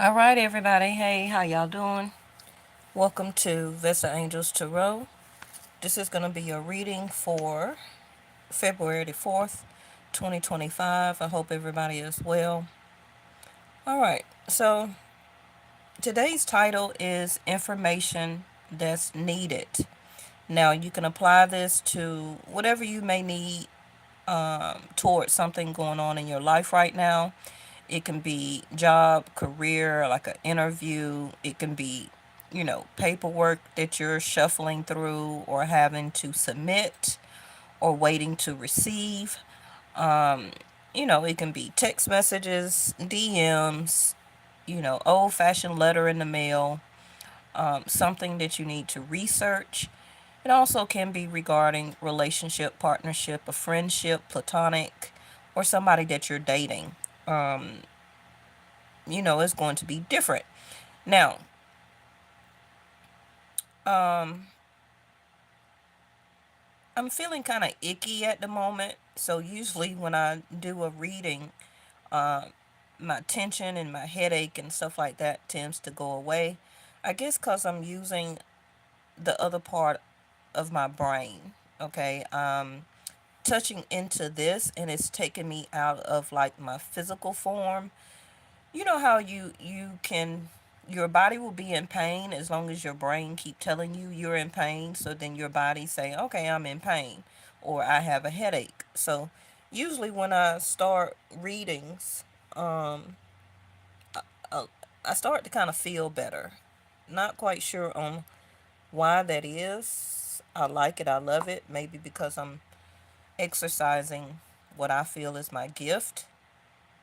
All right, everybody. Hey, how y'all doing? Welcome to Vesta Angels Tarot. This is going to be your reading for February the 4th, 2025. I hope everybody is well. All right, so today's title is Information That's Needed. Now, you can apply this to whatever you may need towards something going on in your life right now. It can be job, career, like an interview. It can be, paperwork that you're shuffling through or having to submit or waiting to receive. Um, it can be text messages, DMs, old fashioned letter in the mail, something that you need to research. It also can be regarding relationship, partnership, a friendship, platonic, or somebody that you're dating. Um, it's going to be different. Now, um, I'm feeling kind of icky at the moment. So usually when I do a reading, uh, my tension and my headache and stuff like that tends to go away. I guess because I'm using the other part of my brain. Okay. Touching into this and it's taking me out of like my physical form. You know how you can, your body will be in pain as long as your brain keep telling you you're in pain, so then your body say, okay, I'm in pain, or I have a headache. So usually when I start readings, um uh, I start to kind of feel better. Not quite sure on why that is. I like it, I love it, maybe because I'm exercising what I feel is my gift.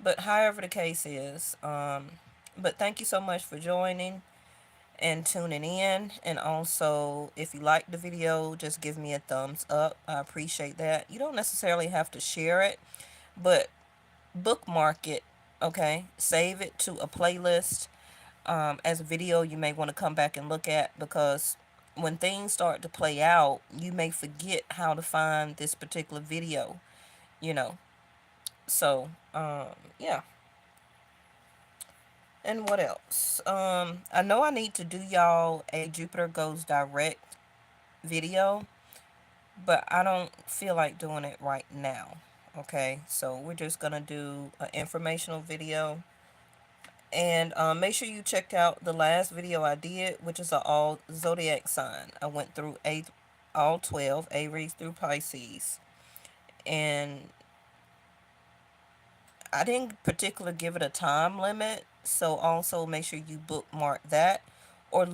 But however the case is, but thank you so much for joining and tuning in. And also, if you like the video, just give me a thumbs up. I appreciate that. You don't necessarily have to share it, but bookmark it, okay? Save it to a playlist as a video you may want to come back and look at, because when things start to play out, you may forget how to find this particular video, you know. So, yeah. And what else? I know I need to do y'all a Jupiter Goes Direct video, but I don't feel like doing it right now. Okay, so we're just gonna do an informational video. And make sure you check out the last video I did, which is an all zodiac sign. I went through all 12, Aries through Pisces. And I didn't particularly give it a time limit, so also make sure you bookmark that, or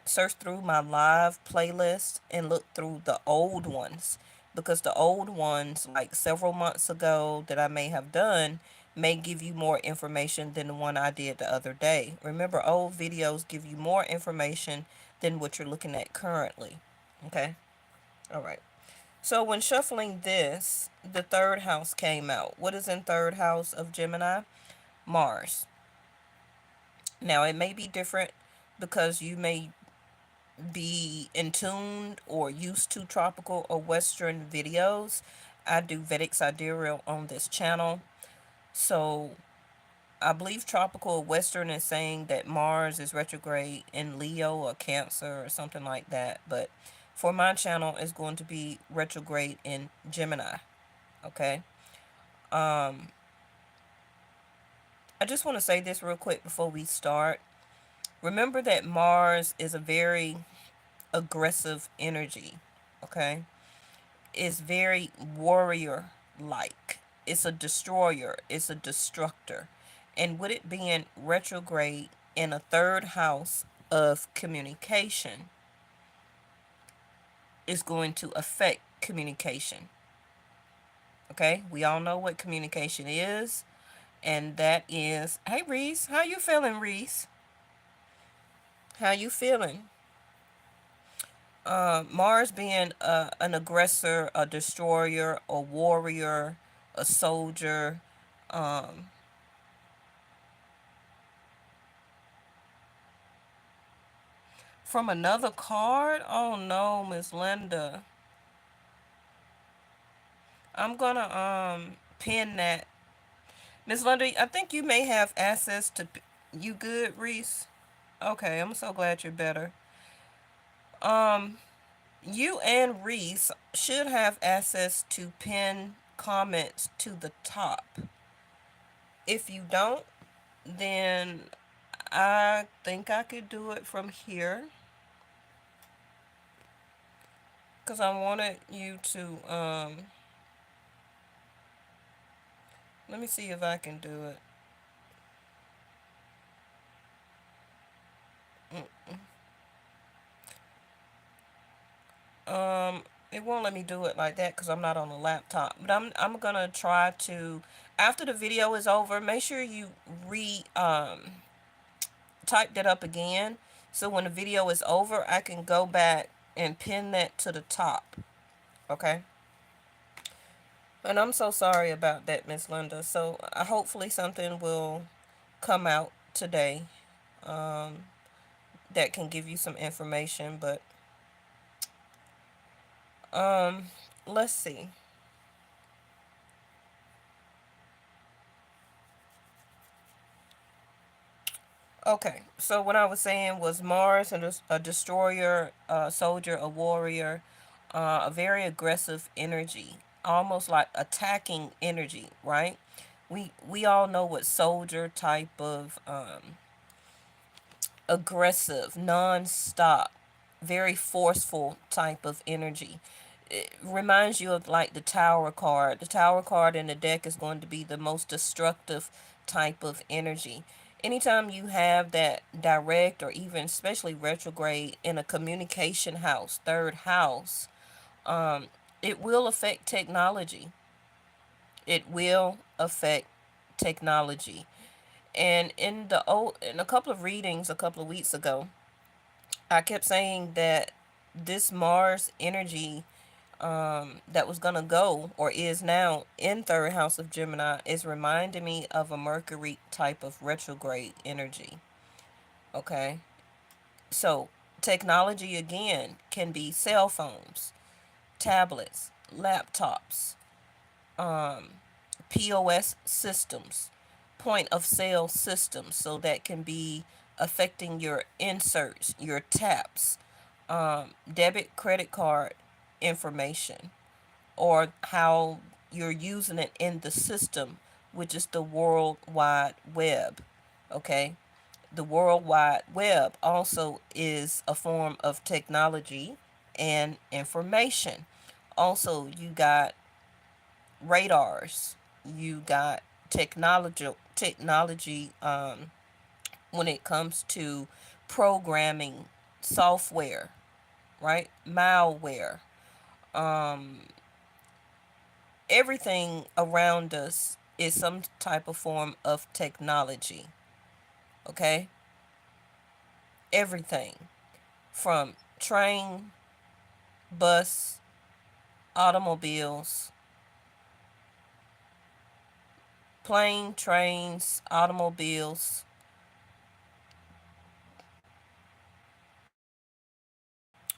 search through my live playlist and look through the old ones, because the old ones, like several months ago, that I may have done, may give you more information than the one I did the other day. Remember, old videos give you more information than what you're looking at currently. Okay? All right. So when shuffling this, the third house came out. What is in third house of Gemini? Mars. Now it may be different because you may be in tune or used to tropical or western videos. I do Vedic Sidereal on this channel. So I believe tropical or western is saying that Mars is retrograde in Leo or Cancer or something like that. But for my channel, it's going to be retrograde in Gemini. Okay. Um, I just want to say this real quick before we start. Remember that Mars is a very aggressive energy, okay? It's very warrior like. It's a destroyer, it's a destructor. And with it being retrograde in a third house of communication, is going to affect communication. Okay? We all know what communication is, and that is, hey Reese, how you feeling, Reese? How you feeling? Mars being an aggressor, a destroyer, a warrior, a soldier. Um, from another card? Oh no, Miss Linda. I'm gonna pin that. Miss Linda, I think you may have access to. You good, Reese? Okay, I'm so glad you're better. Um, you and Reese should have access to pin comments to the top. If you don't, then I think I could do it from here because I wanted you to let me see if I can do it. Um, it won't let me do it like that because I'm not on the laptop. But I'm gonna try to, after the video is over, make sure you re type that up again. So when the video is over, I can go back and pin that to the top. Okay. And I'm so sorry about that, Miss Linda. So hopefully something will come out today um, that can give you some information. But um, let's see. Okay, so what I was saying was Mars and a destroyer, a soldier, a warrior, a very aggressive energy, almost like attacking energy, right? We all know what soldier type of aggressive, non-stop, very forceful type of energy. It reminds you of like the tower card. The tower card in the deck is going to be the most destructive type of energy. Anytime you have that direct or even especially retrograde in a communication house, third house, um, it will affect technology. It will affect technology. And in a couple of readings a couple of weeks ago, I kept saying that this Mars energy that was gonna go or is now in third house of Gemini is reminding me of a Mercury type of retrograde energy. Okay, so technology again can be cell phones, tablets, laptops, um, POS systems, point of sale systems. So that can be affecting your inserts, your taps, debit, credit card information, or how you're using it in the system, which is the World Wide Web. Okay? The World Wide Web also is a form of technology and information. Also, you got radars, you got technology when it comes to programming software, right? Malware. Um, Everything around us is some type of form of technology. Okay? Everything from train, bus, automobiles, plane, trains, automobiles,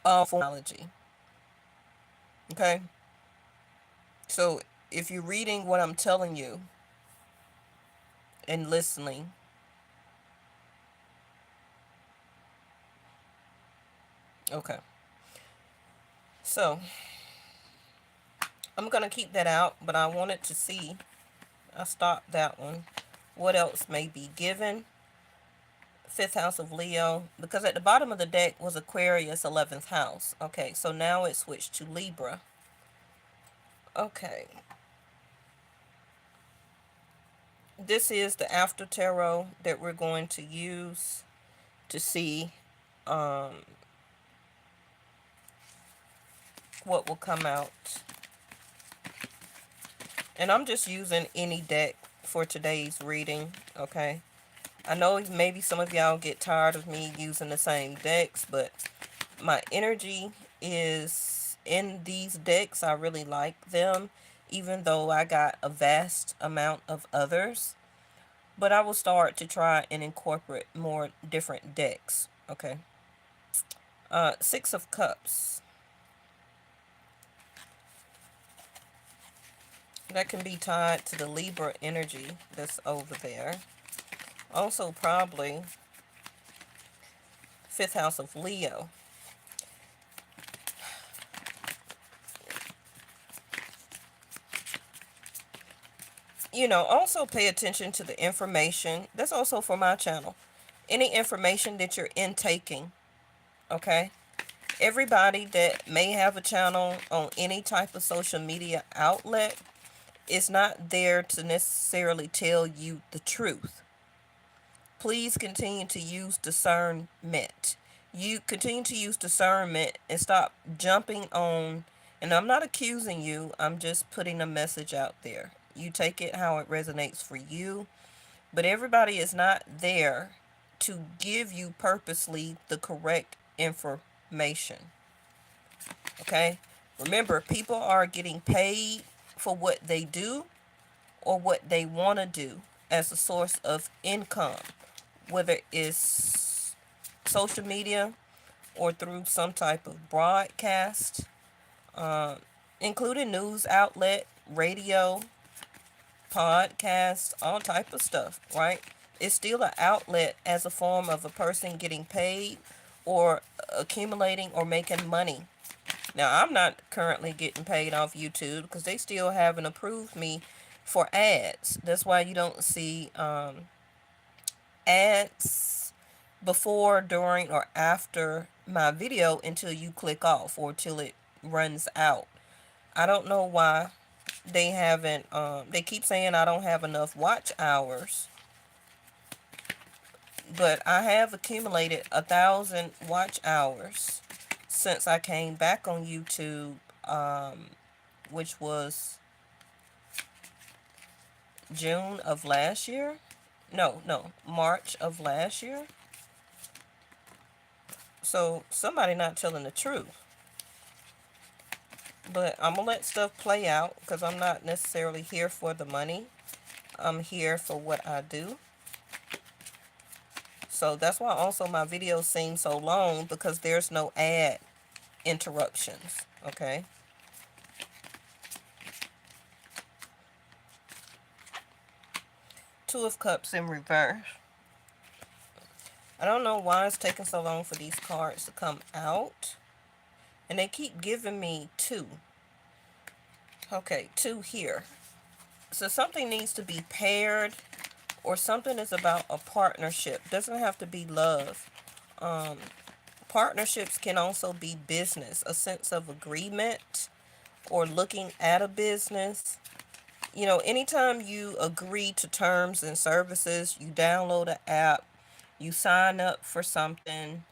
all technology. Okay? So if you're reading what I'm telling you and listening, okay. So I'm gonna keep that out, but I wanted to see. I stopped that one. What else may be given? Fifth house of Leo, because at the bottom of the deck was Aquarius, 11th house. Okay, so now it switched to Libra. Okay, this is the after tarot that we're going to use to see um, what will come out. And I'm just using any deck for today's reading, okay? I know maybe some of y'all get tired of me using the same decks, but my energy is in these decks. I really like them, even though I got a vast amount of others. But I will start to try and incorporate more different decks, okay? Six of Cups. That can be tied to the Libra energy that's over there. Also, probably fifth house of Leo. Also pay attention to the information. That's also for my channel. Any information that you're intaking, okay? Everybody that may have a channel on any type of social media outlet is not there to necessarily tell you the truth. Please continue to use discernment. You continue to use discernment and stop jumping on, and I'm not accusing you, I'm just putting a message out there. You take it how it resonates for you, but everybody is not there to give you purposely the correct information. Okay? Remember, people are getting paid for what they do or what they want to do as a source of income, whether it's social media or through some type of broadcast, uh, including news outlet, radio, podcast, all type of stuff, right? It's still an outlet as a form of a person getting paid or accumulating or making money. Now, I'm not currently getting paid off YouTube because they still haven't approved me for ads. That's why you don't see ads before, during, or after my video until you click off or till it runs out. I don't know why they haven't, they keep saying I don't have enough watch hours, but I have accumulated 1,000 watch hours since I came back on YouTube, which was June of last year. No, March of last year. So somebody not telling the truth. But I'm going to let stuff play out because I'm not necessarily here for the money. I'm here for what I do. So that's why also my videos seem so long, because there's no ad interruptions. Okay. Two of Cups in reverse. I don't know why it's taking so long for these cards to come out. And they keep giving me two. Okay, two here. So something needs to be paired, or something is about a partnership. Doesn't have to be love. Partnerships can also be business, a sense of agreement, or looking at a business. Anytime you agree to terms and services, you download an app, you sign up for something,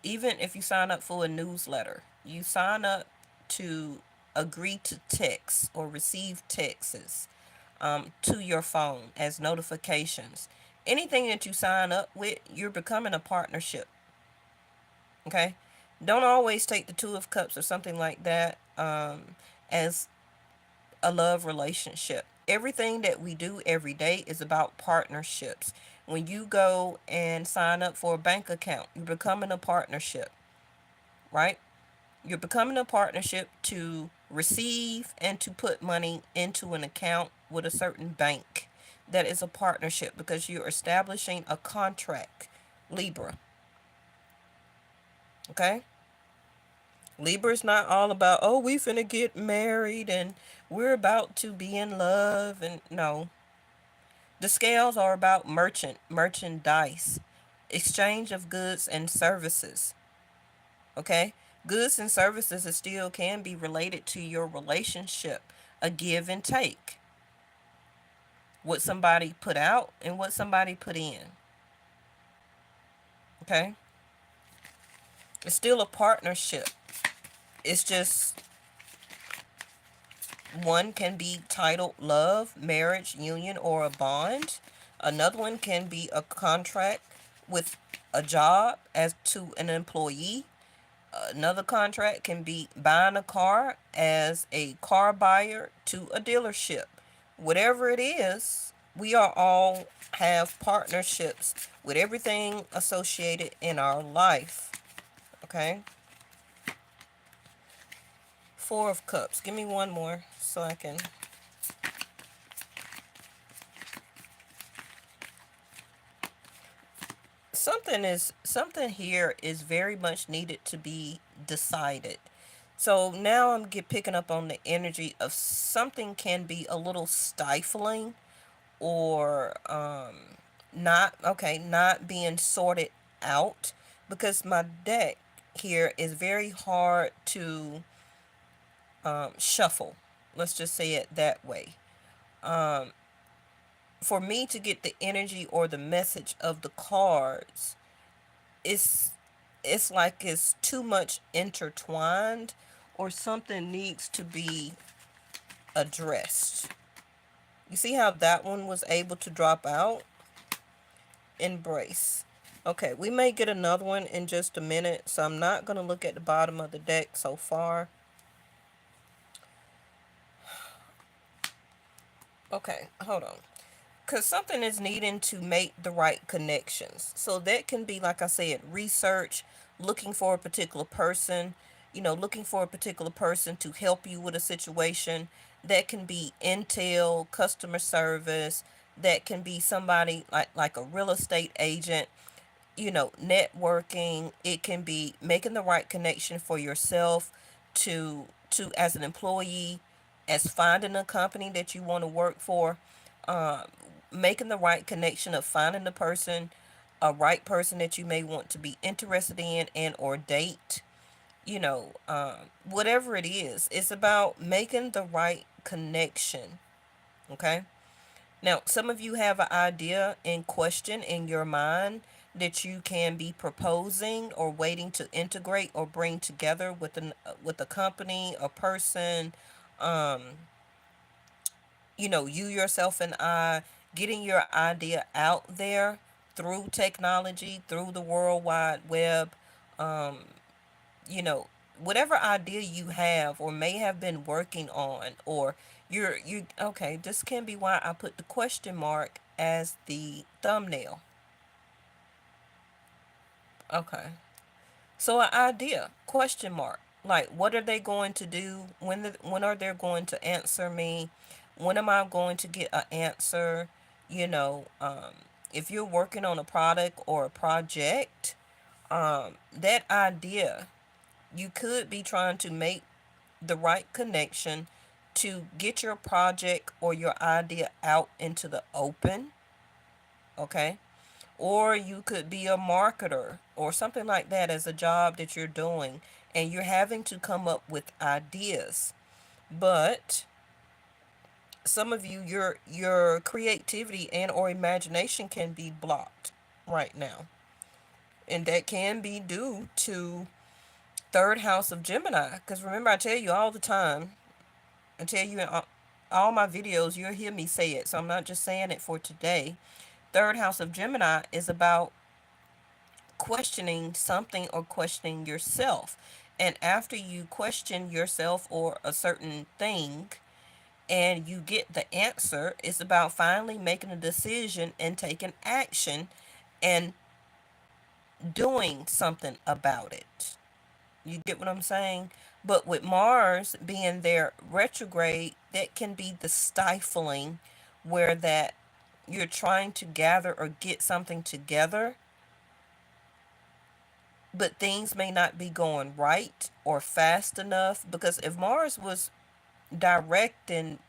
even if you sign up for a newsletter, you sign up to agree to text or receive texts to your phone as notifications. Anything that you sign up with, you're becoming a partnership. Okay? Don't always take the Two of Cups or something like that as a love relationship. Everything that we do every day is about partnerships. When you go and sign up for a bank account, you're becoming a partnership, right? You're becoming a partnership to receive and to put money into an account with a certain bank. That is a partnership because you're establishing a contract. Libra. Okay? Libra is not all about, oh, we finna get married and we're about to be in love. And no. The scales are about merchandise, exchange of goods and services. Okay? Goods and services still can be related to your relationship, a give and take. What somebody put out and what somebody put in. Okay? It's still a partnership. It's just one can be titled love, marriage, union, or a bond. Another one can be a contract with a job as to an employee. Another contract can be buying a car as a car buyer to a dealership. Whatever it is, we are all have partnerships with everything associated in our life. Okay? Four of Cups. Give me one more so I can... something here is very much needed to be decided. So now picking up on the energy of something can be a little stifling, or not being sorted out, because my deck here is very hard to shuffle. Let's just say it that way. Um, for me to get the energy or the message of the cards, it's it's like it's too much intertwined, or something needs to be addressed. You see how that one was able to drop out? Embrace. Okay, we may get another one in just a minute, so I'm not going to look at the bottom of the deck so far. Okay, hold on. Because something is needing to make the right connections. So that can be, like I said, research, looking for a particular person, looking for a particular person to help you with a situation. That can be intel, customer service. That can be somebody like a real estate agent, networking. It can be making the right connection for yourself, to as an employee, as finding a company that you want to work for, uh, making the right connection of finding the person, a right person that you may want to be interested in and or date. Whatever it is, it's about making the right connection. Okay. Now, some of you have an idea in question in your mind that you can be proposing or waiting to integrate or bring together with a company, a person, um, you yourself and I, getting your idea out there through technology, through the World Wide Web, um, you know, whatever idea you have or may have been working on, or okay, this can be why I put the question mark as the thumbnail. Okay. So an idea, question mark. Like, what are they going to do? When are they going to answer me? When am I going to get an answer? You know, if you're working on a product or a project, that idea, you could be trying to make the right connection to get your project or your idea out into the open. Okay. Or you could be a marketer or something like that as a job that you're doing, and you're having to come up with ideas. But some of you, your creativity and or imagination can be blocked right now. And that can be due to third house of Gemini. Because remember, I tell you all the time, I tell you in all my videos, you'll hear me say it. So I'm not just saying it for today. Third house of Gemini is about questioning something or questioning yourself. And after you question yourself or a certain thing and you get the answer, it's about finally making a decision and taking action and doing something about it. You get what I'm saying? But with Mars being there retrograde, that can be the stifling, where that you're trying to gather or get something together, but things may not be going right or fast enough. Because if Mars was direct in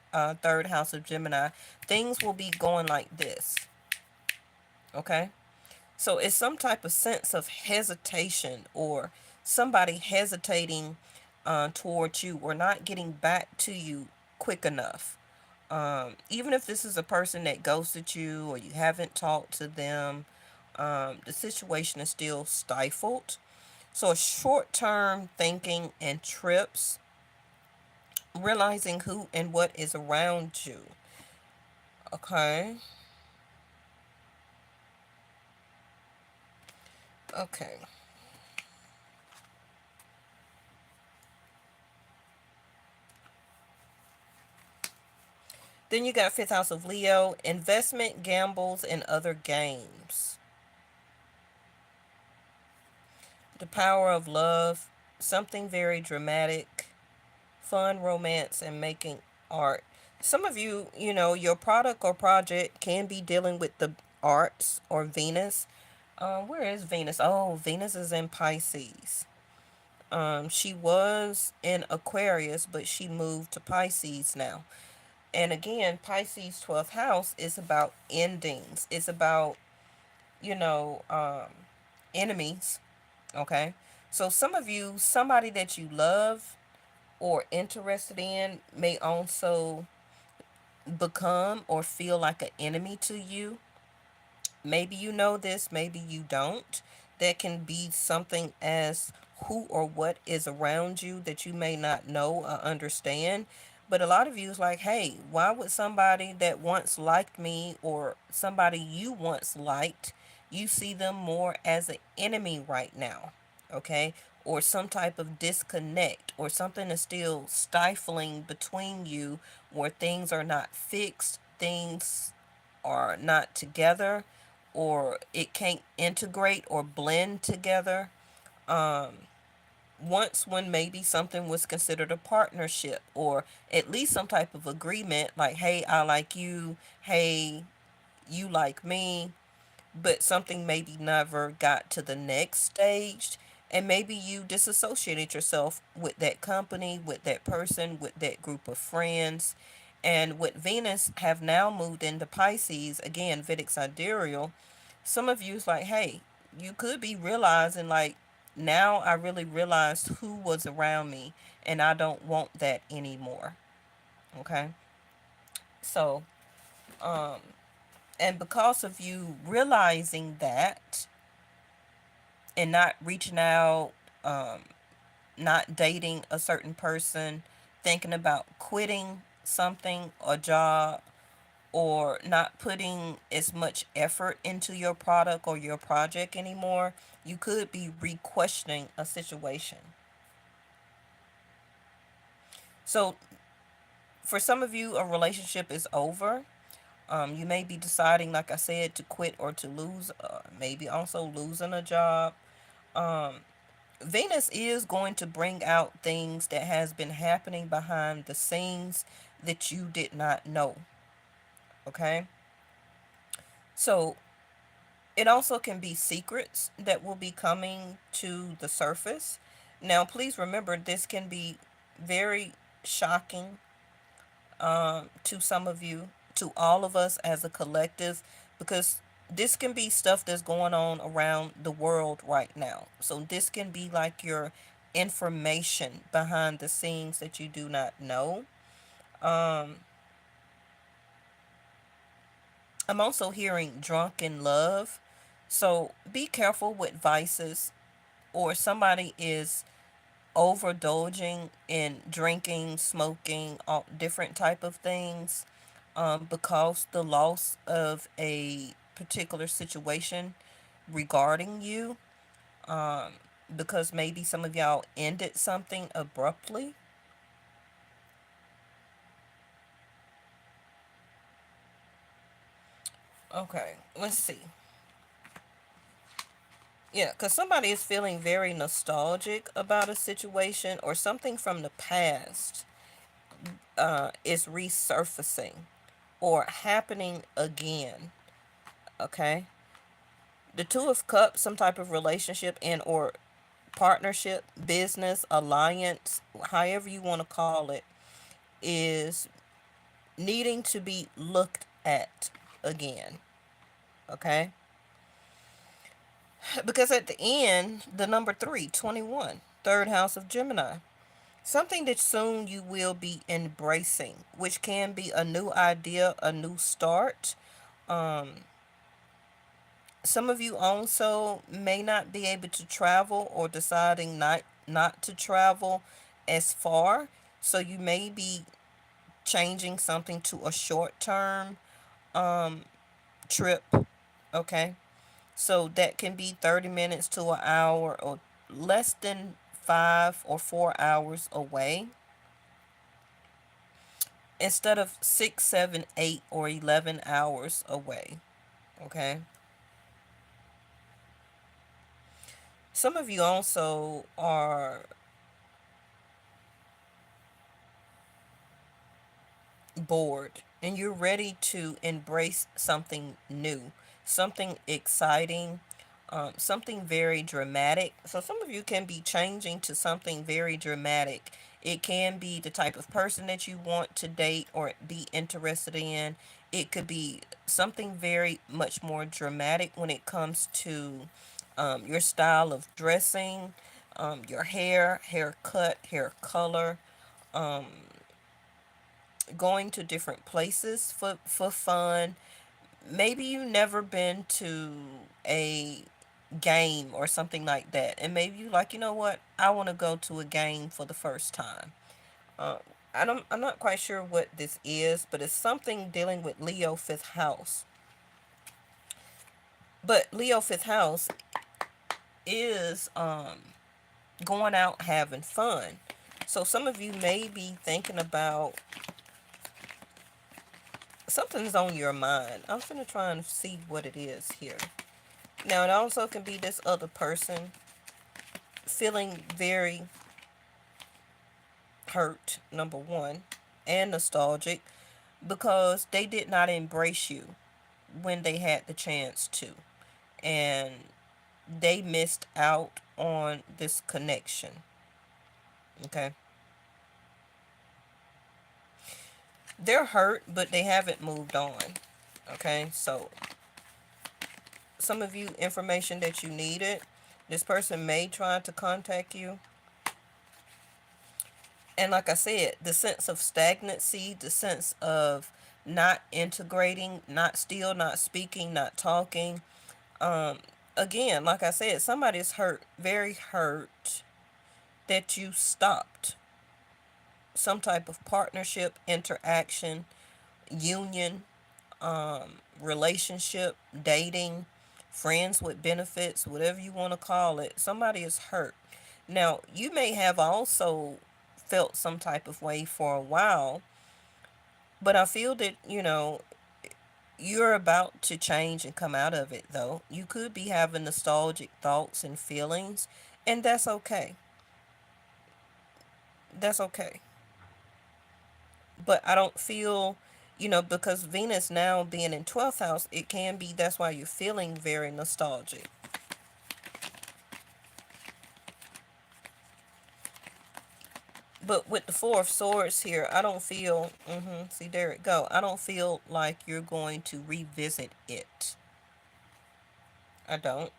third house of Gemini, things will be going like this. Okay. So it's some type of sense of hesitation, or somebody hesitating towards you or not getting back to you quick enough. Even if this is a person that ghosted you or you haven't talked to them, the situation is still stifled. So short term thinking and trips, realizing who and what is around you. Okay. Okay. Then you got fifth house of Leo, investment, gambles, and other games. The power of love, something very dramatic, fun, romance, and making art. Some of you, your product or project can be dealing with the arts or Venus. Where is Venus? Oh, Venus is in Pisces. She was in Aquarius, but she moved to Pisces now. And again, Pisces 12th house is about endings. It's about, you know, enemies. Okay. So some of you, somebody that you love or interested in may also become or feel like an enemy to you. Maybe you know this, maybe you don't. That can be something as who or what is around you that you may not know or understand. But a lot of you is like, hey, why would somebody that once liked me or somebody you once liked, you see them more as an enemy right now? Okay? Or some type of disconnect or something is still stifling between you where things are not fixed, things are not together, or it can't integrate or blend together. Um, Once, when maybe something was considered a partnership or at least some type of agreement, like, hey, I like you, hey, you like me, but something maybe never got to the next stage, and maybe you disassociated yourself with that company, with that person, with that group of friends. And with Venus have now moved into Pisces again, Vedic sidereal, some of you's like, hey, you could be realizing like, now I really realized who was around me and I don't want that anymore. Okay. So um and because of you realizing that and not reaching out, um, not dating a certain person, thinking about quitting something, a job, or not putting as much effort into your product or your project anymore, you could be re-questioning a situation. So for some of you, a relationship is over. You may be deciding, like I said, to quit or to lose, maybe also losing a job. Um, Venus is going to bring out things that has been happening behind the scenes that you did not know. Okay? So it also can be secrets that will be coming to the surface. Now, please remember this can be very shocking, to some of you, to all of us as a collective, because this can be stuff that's going on around the world right now. So this can be like your information behind the scenes that you do not know. Um, I'm also hearing drunken love. So be careful with vices, or somebody is overindulging in drinking, smoking, all different type of things, because the loss of a particular situation regarding you, um, because maybe some of y'all ended something abruptly. Okay, let's see. Yeah, because somebody is feeling very nostalgic about a situation or something from the past, is resurfacing or happening again. Okay, the two of cups, some type of relationship and or partnership, business, alliance, however you want to call it, is needing to be looked at again. Okay, because at the end, the number 3, 21, third house of Gemini, something that soon you will be embracing, which can be a new idea, a new start. um some of you also may not be able to travel or deciding not to travel as far, so you may be changing something to a short term um trip. Okay, so that can be 30 minutes to an hour or less than 5 or 4 hours away instead of 6, 7, 8, or 11 hours away. Okay, some of you also are bored and you're ready to embrace something new, something exciting. something very dramatic. So some of you can be changing to something very dramatic. It can be the type of person that you want to date or be interested in. It could be something very much more dramatic when it comes to your style of dressing, your hair, haircut, hair color, um, going to different places for fun. Maybe you've never been to a game or something like that, and maybe you like, you know what, I want to go to a game for the first time. uh, I'm not quite sure what this is, but it's something dealing with Leo fifth house. But Leo fifth house is going out having fun. So some of you may be thinking about something's on your mind. I'm gonna try and see what it is here. Now it also can be this other person feeling very hurt, number one, and nostalgic because they did not embrace you when they had the chance to. And they missed out on this connection. Okay. They're hurt, but they haven't moved on. Okay. So, some of you, information that you needed, this person may try to contact you. And like I said, the sense of stagnancy, the sense of not integrating, not speaking, not talking. Um, Again, like I said, somebody's hurt, very hurt that you stopped some type of partnership, interaction, union, relationship, dating, friends with benefits, whatever you want to call it. Somebody is hurt. Now, you may have also felt some type of way for a while, but I feel that, you're about to change and come out of it, though. You could be having nostalgic thoughts and feelings, and that's okay. That's okay. But I don't feel, because Venus now being in 12th house, it can be that's why you're feeling very nostalgic. But with the Four of Swords here, I don't feel, see, there it go. I don't feel like you're going to revisit it. I don't.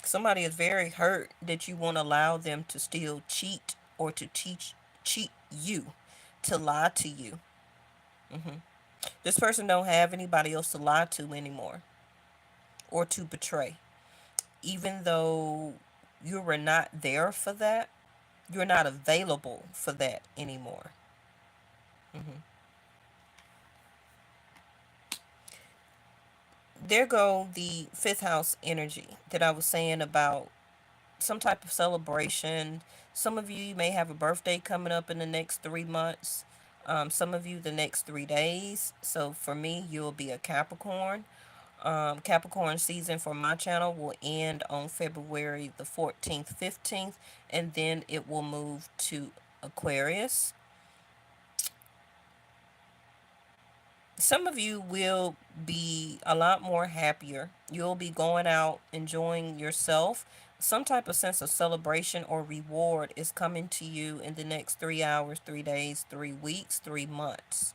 Somebody is very hurt that you won't allow them to still cheat or to cheat you, to lie to you. This person don't have anybody else to lie to anymore or to betray. Even though you were not there for that, you're not available for that anymore. hmm There go the fifth house energy that I was saying about some type of celebration. Some of you may have a birthday coming up in the next 3 months. Some of you the next 3 days. So for me, you'll be a Capricorn. Capricorn season for my channel will end on February the 14th, 15th, and then it will move to Aquarius. Some of you will be a lot more happier. You'll be going out, enjoying yourself. Some type of sense of celebration or reward is coming to you in the next 3 hours, 3 days, 3 weeks, 3 months.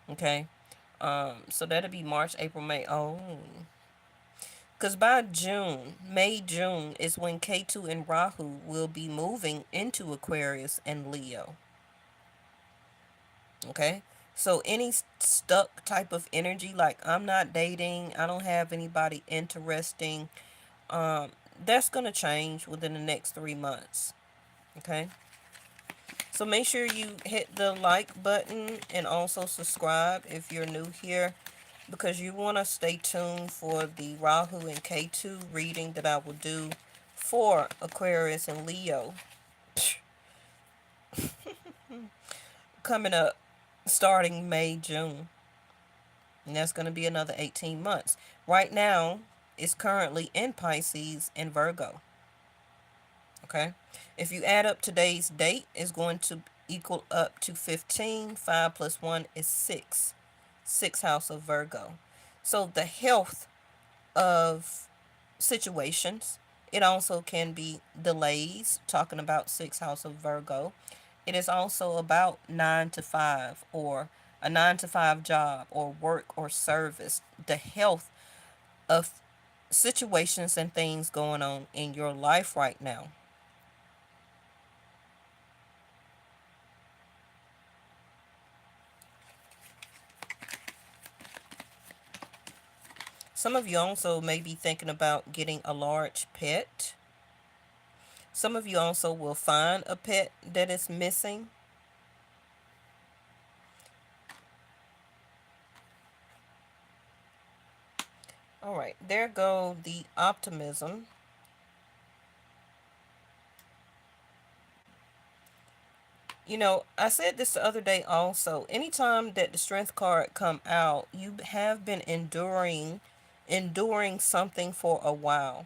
Okay. So that'll be March, April, May. Oh, because by June, May, June is when K2 and Rahu will be moving into Aquarius and Leo. Okay? So any stuck type of energy, like I'm not dating, I don't have anybody interesting, um, that's going to change within the next 3 months. Okay? So make sure you hit the like button and also subscribe if you're new here, because you want to stay tuned for the Rahu and K2 reading that I will do for Aquarius and Leo coming up starting May, June. And that's going to be another 18 months. Right now, it's currently in Pisces and Virgo. Okay? If you add up today's date, it's going to equal up to 15. 5 plus 1 is 6. sixth house of Virgo. So the health of situations. It also can be delays, talking about sixth house of Virgo. It is also about 9 to 5 or a 9 to 5 job or work or service. The health of situations and things going on in your life right now. Some of you also may be thinking about getting a large pet. Some of you also will find a pet that is missing. All right, there go the optimism. I said this the other day also. Anytime that the strength card come out, you have been enduring something for a while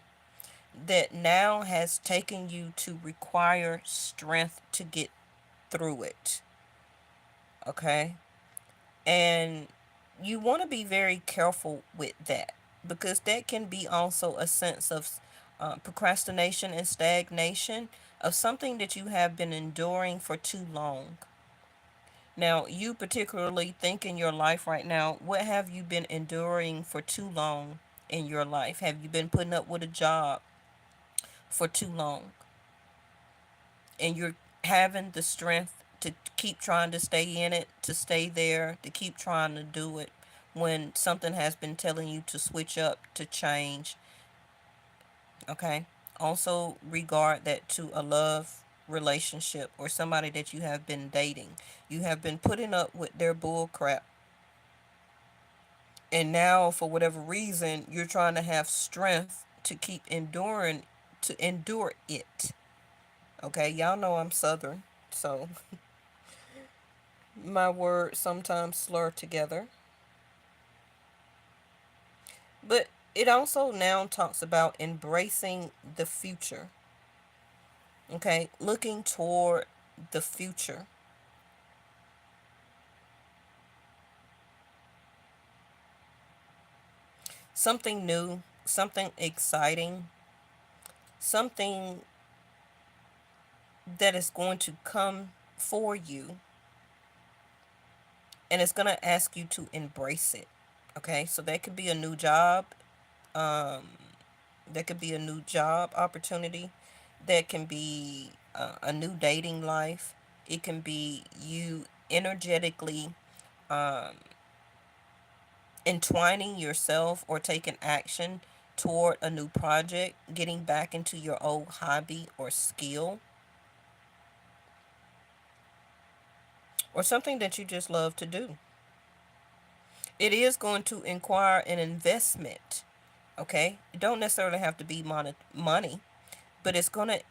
that now has taken you to require strength to get through it. Okay? And you want to be very careful with that because that can be also a sense of procrastination and stagnation of something that you have been enduring for too long. Now, you particularly think in your life right now, what have you been enduring for too long in your life? Have you been putting up with a job for too long? And you're having the strength to keep trying to stay in it, to stay there, to keep trying to do it when something has been telling you to switch up, to change. Okay? Also, regard that to a love relationship or somebody that you have been dating. You have been putting up with their bull crap, and now for whatever reason you're trying to have strength to keep enduring, to endure it. Okay, y'all know I'm southern, so my words sometimes slur together. But it also now talks about embracing the future. Okay, looking toward the future. Something new, something exciting, something that is going to come for you, and it's going to ask you to embrace it. Okay, so that could be a new job. Um, that could be a new job opportunity. That can be a new dating life. It can be you energetically um, entwining yourself or taking action toward a new project, getting back into your old hobby or skill, or something that you just love to do. It is going to require an investment. Okay, it don't necessarily have to be money, but it's going to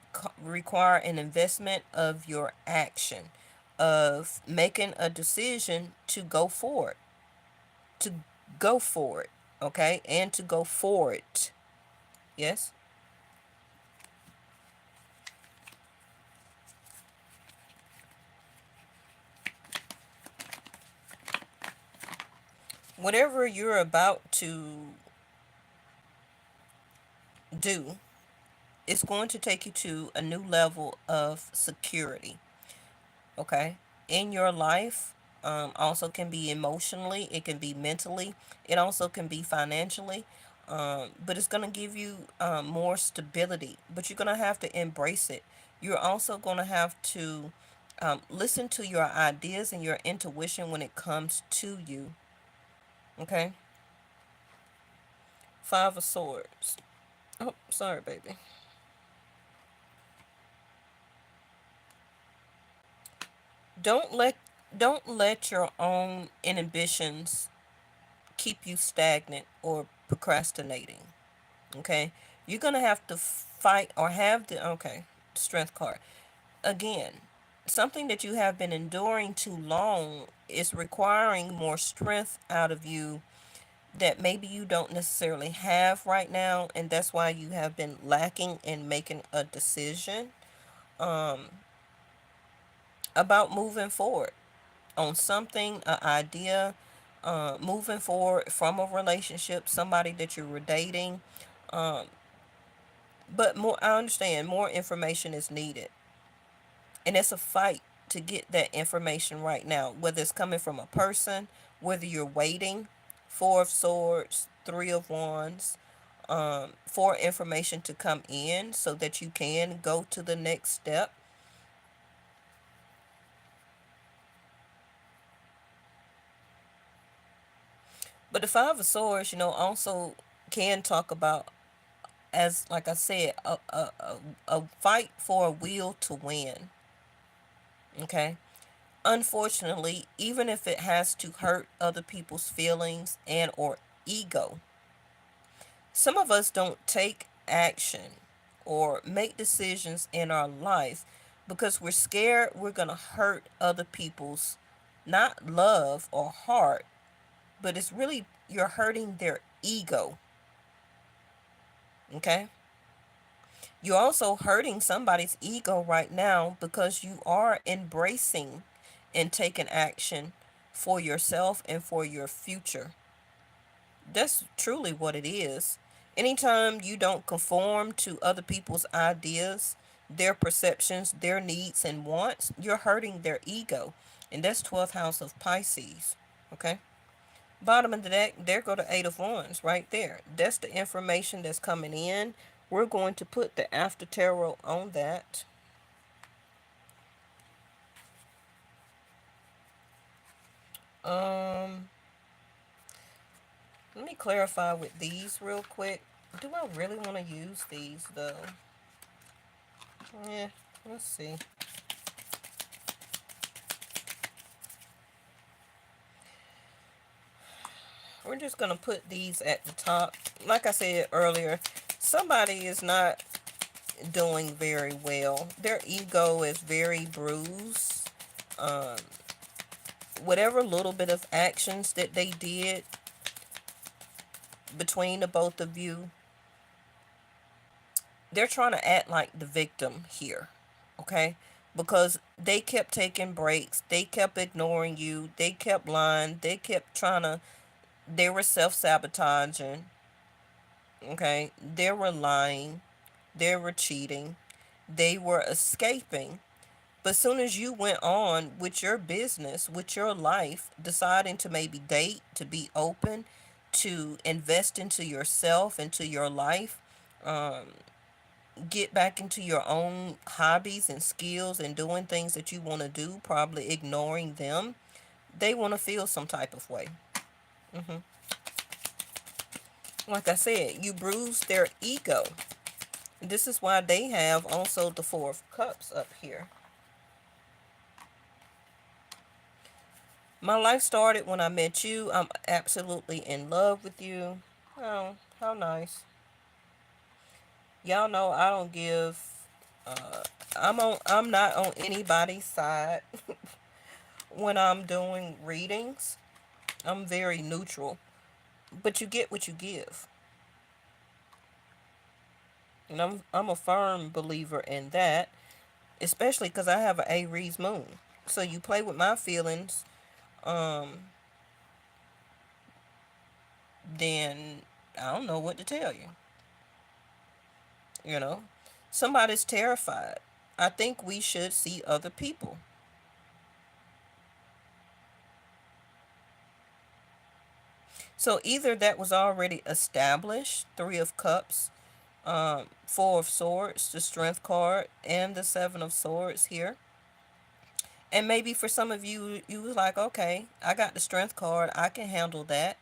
require an investment of your action, of making a decision to go for it, to go for it, okay, and to go for it. Yes, whatever you're about to do, it's going to take you to a new level of security. Okay, in your life. Also can be emotionally, it can be mentally, it also can be financially, but it's going to give you more stability, but you're going to have to embrace it. You're also going to have to listen to your ideas and your intuition when it comes to you. Okay, Five of Swords. Oh, sorry, baby. Don't let don't let your own inhibitions keep you stagnant or procrastinating. Okay, you're gonna have to fight or have the okay strength card again. Something that you have been enduring too long is requiring more strength out of you that maybe you don't necessarily have right now, and that's why you have been lacking in making a decision um, about moving forward on something, an idea, moving forward from a relationship, somebody that you were dating. Um, but more, I understand more information is needed, and it's a fight to get that information right now. Whether it's coming from a person, whether you're waiting, Four of Swords, Three of Wands, for information to come in so that you can go to the next step. But the Five of Swords, also can talk about, as like I said, a fight for a will to win. Okay. Unfortunately, even if it has to hurt other people's feelings and or ego, some of us don't take action or make decisions in our life because we're scared we're going to hurt other people's, not love or heart, but it's really you're hurting their ego. Okay? You're also hurting somebody's ego right now because you are embracing and taking action for yourself and for your future. That's truly what it is. Anytime you don't conform to other people's ideas, their perceptions, their needs and wants, you're hurting their ego. And that's 12th house of Pisces. Okay? Bottom of the deck, there go the Eight of Wands right there. That's the information that's coming in. We're going to put the after tarot on that. Um, Let me clarify with these real quick. Do I really want to use these though? Yeah, let's see. We're just going to put these at the top. Like I said earlier, somebody is not doing very well. Their ego is very bruised. Um, Whatever little bit of actions that they did between the both of you, they're trying to act like the victim here. Okay? Because they kept taking breaks, they kept ignoring you, they kept lying, they kept trying to, they were self sabotaging. Okay? They were lying, they were cheating, they were escaping. But soon as you went on with your business, with your life, deciding to maybe date, to be open, to invest into yourself, into your life, um, get back into your own hobbies and skills and doing things that you want to do, probably ignoring them, they want to feel some type of way. hmm Like I said, you bruised their ego. This is why they have also the Four of Cups up here. My life started when I met you. I'm absolutely in love with you. Oh, how nice. Y'all know I don't give I'm not on anybody's side when I'm doing readings. I'm very neutral. But you get what you give. And I'm a firm believer in that, especially cuz I have an Aries moon. So you play with my feelings, um then I don't know what to tell you. You know, somebody's terrified. I think we should see other people. So either that was already established, Three of Cups, Four of Swords, the Strength card, and the Seven of Swords here. And maybe for some of you, you was like, okay, I got the Strength card, I can handle that.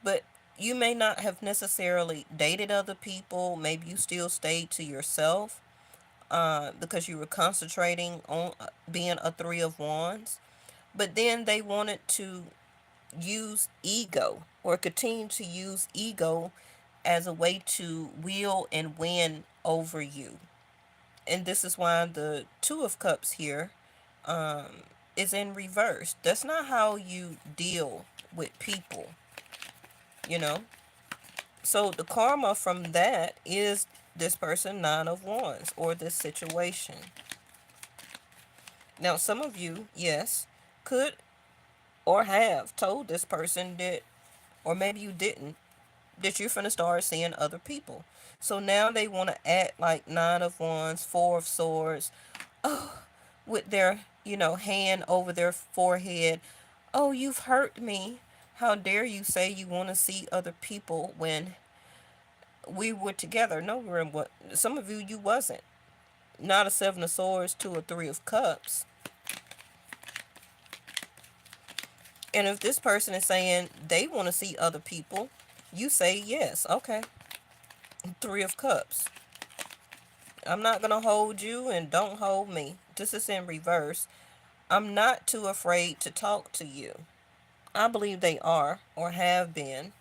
But you may not have necessarily dated other people. Maybe you still stayed to yourself because you were concentrating on being a Three of Wands. But then they wanted to use ego or continue to use ego as a way to will and win over you. And this is why the Two of Cups here is in reverse. That's not how you deal with people, you know? So the karma from that is this person, Nine of Wands, or this situation. Now, some of you, yes, could or have told this person that, or maybe you didn't, that you're finna start seeing other people. So now they want to act like Nine of Wands, Four of Swords, with their, hand over their forehead. Oh, you've hurt me. How dare you say you want to see other people when we were together? No, what some of you wasn't. Not a Seven of Swords, Two or Three of Cups. And if this person is saying they want to see other people, you say yes. Okay. Three of Cups. I'm not going to hold you and don't hold me. This is in reverse. I'm not too afraid to talk to you. I believe they are or have been.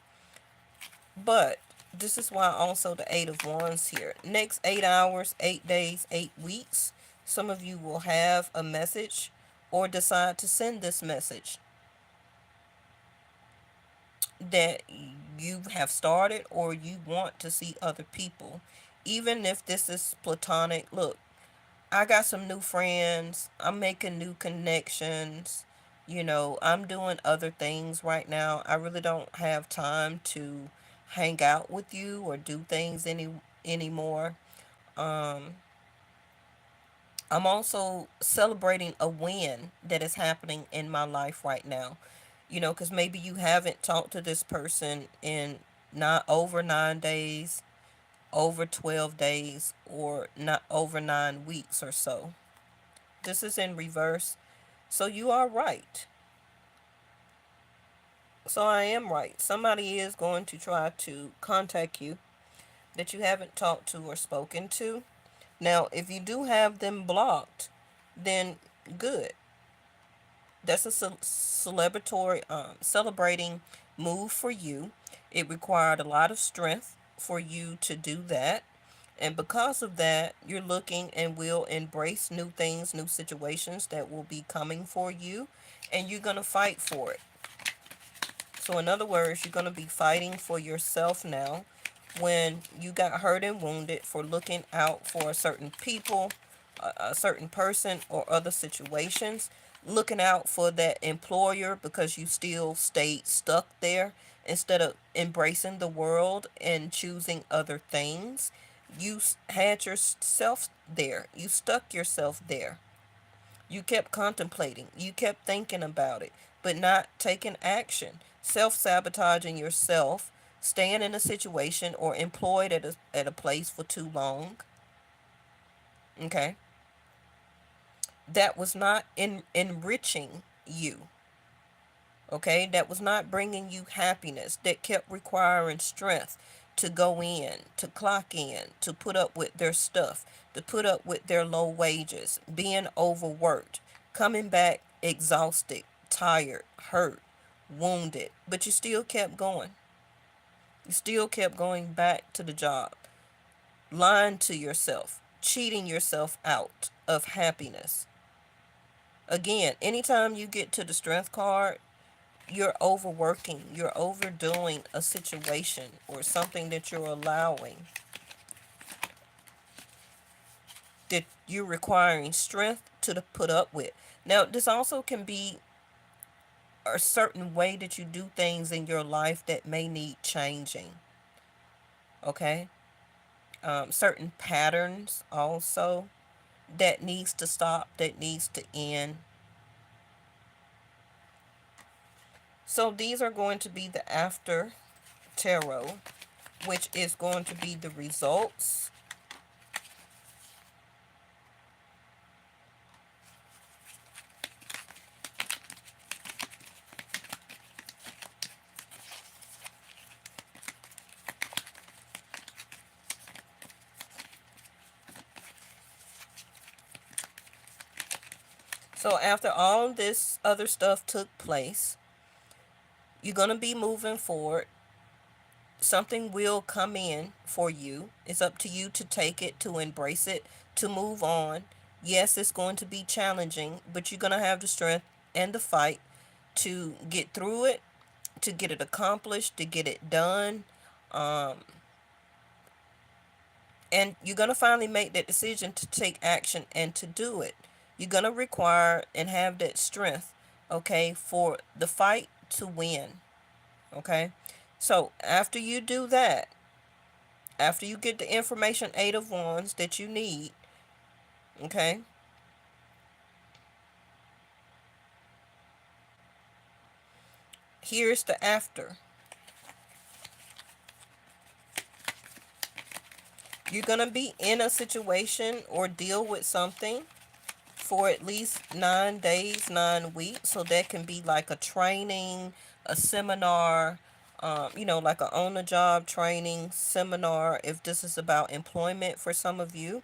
But this is why also the Eight of Wands here. Next 8 hours, 8 days, 8 weeks, some of you will have a message or decide to send this message that you have started or you want to see other people. Even if this is platonic, look, I got some new friends. I'm making new connections. I'm doing other things right now. I really don't have time to hang out with you or do things anymore. Um, I'm also celebrating a win that is happening in my life right now. Because maybe you haven't talked to this person in not over 9 days, over 12 days, or not over 9 weeks or so. This is in reverse. So you are right. So I am right. Somebody is going to try to contact you that you haven't talked to or spoken to. Now, if you do have them blocked, then good. That's a celebratory, celebrating move for you. It required a lot of strength for you to do that. And because of that, you're looking and will embrace new things, new situations that will be coming for you, and you're going to fight for it. So, in other words, you're going to be fighting for yourself now when you got hurt and wounded for looking out for a certain people, a certain person, or other situations. Looking out for that employer because you still stayed stuck there instead of embracing the world and choosing other things. You had yourself there. You stuck yourself there. You kept contemplating. You kept thinking about it, but not taking action. Self sabotaging yourself, staying in a situation or employed at a place for too long. Okay. That was not enriching you. Okay. That was not bringing you happiness. That kept requiring strength to go in, to clock in, to put up with their stuff, to put up with their low wages, being overworked, coming back exhausted, tired, hurt, wounded, but you still kept going. You still kept going back to the job, lying to yourself, cheating yourself out of happiness. Again, anytime you get to the strength card, you're overworking, you're overdoing a situation or something that you're allowing, that you're requiring strength to put up with. Now, this also can be a certain way that you do things in your life that may need changing. Okay? Certain patterns also that needs to stop, that needs to end. So these are going to be the after tarot, which is going to be the results. So after all this other stuff took place, you're going to be moving forward. Something will come in for you. It's up to you to take it, to embrace it, to move on. Yes, it's going to be challenging, but you're going to have the strength and the fight to get through it, to get it accomplished, to get it done. Um, and you're going to finally make that decision to take action and to do it. You're going to require and have that strength okay, for the fight to win. Okay, so after you do that, after you get the information 8 of Wands that you need, okay, here's the after. You're going to be in a situation or deal with something for at least 9 days, 9 weeks. So that can be like a training, a seminar, like a on the job training seminar. If this is about employment for some of you,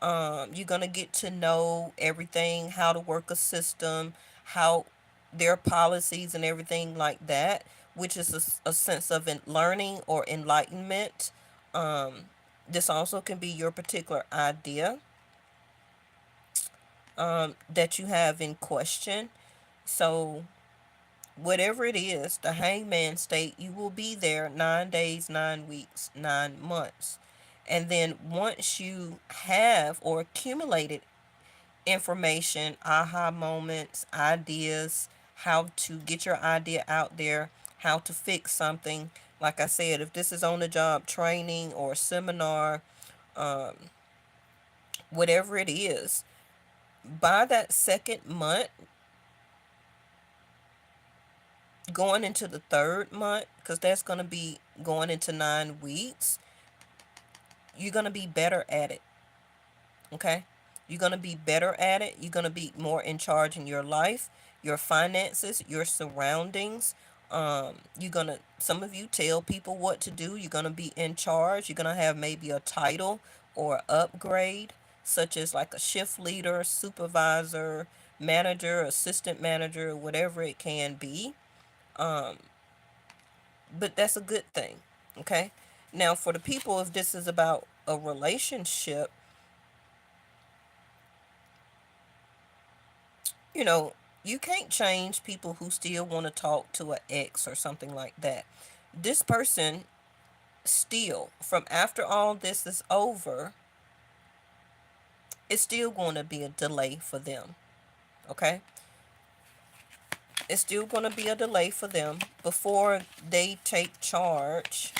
you're going to get to know everything, how to work a system, how their policies and everything like that, which is a sense of learning or enlightenment. Um, this also can be your particular idea that you have in question. So, whatever it is, the hangman state, you will be there 9 days, 9 weeks, 9 months. And then once you have or accumulated information, aha moments, ideas, how to get your idea out there, how to fix something. Like I said, if this is on the job training or seminar, um, whatever it is, by that second month, going into the third month, because that's going to be going into 9 weeks, you're going to be better at it. Okay? You're going to be better at it. You're going to be more in charge in your life, your finances, your surroundings. You're going to, some of you tell people what to do. You're going to be in charge. You're going to have maybe a title or upgrade, such as like a shift leader, supervisor, manager, assistant manager, whatever it can be. Um, but that's a good thing. Okay? Now, for the people, if this is about a relationship, you know, you can't change people who still want to talk to an ex or something like that. This person still, from after all this is over, it's still going to be a delay for them. Okay? It's still going to be a delay for them before they take charge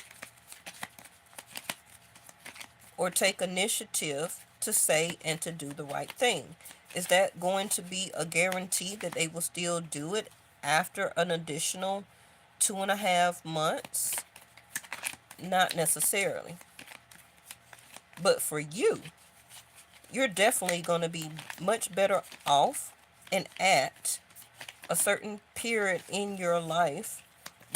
or take initiative to say and to do the right thing. Is that going to be a guarantee that they will still do it after an additional 2.5 months? Not necessarily. But for you, you're definitely going to be much better off and at a certain period in your life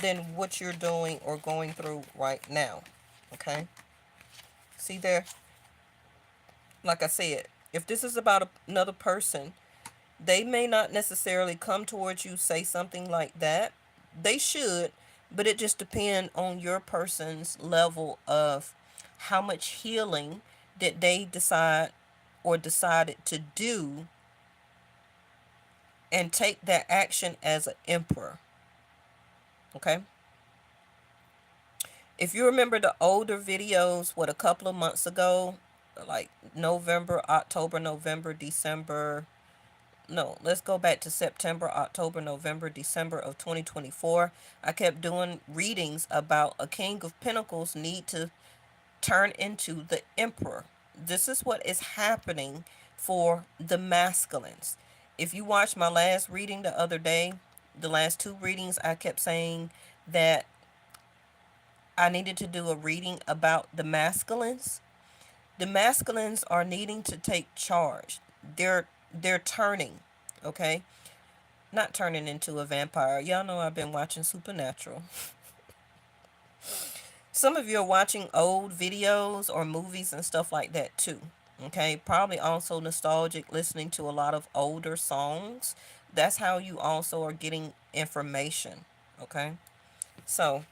than what you're doing or going through right now. Okay? See there? Like I said, if this is about another person, they may not necessarily come towards you, say something like that. They should, but it just depends on your person's level of how much healing that they decide or decided to do and take that action as an emperor. Okay? If you remember the older videos, what, a couple of months ago, like November, October, November, December, no, let's go back to September, October, November, December of 2024. I kept doing readings about a King of Pentacles need to turn into the Emperor. This is what is happening for the masculines. If you watched my last reading the other day, the last two readings, I kept saying that I needed to do a reading about the masculines. The masculines are needing to take charge. They're turning, okay? Not turning into a vampire. Y'all know I've been watching Supernatural. Some of you are watching old videos or movies and stuff like that too. Okay, probably also nostalgic, listening to a lot of older songs. That's how you also are getting information. Okay, so,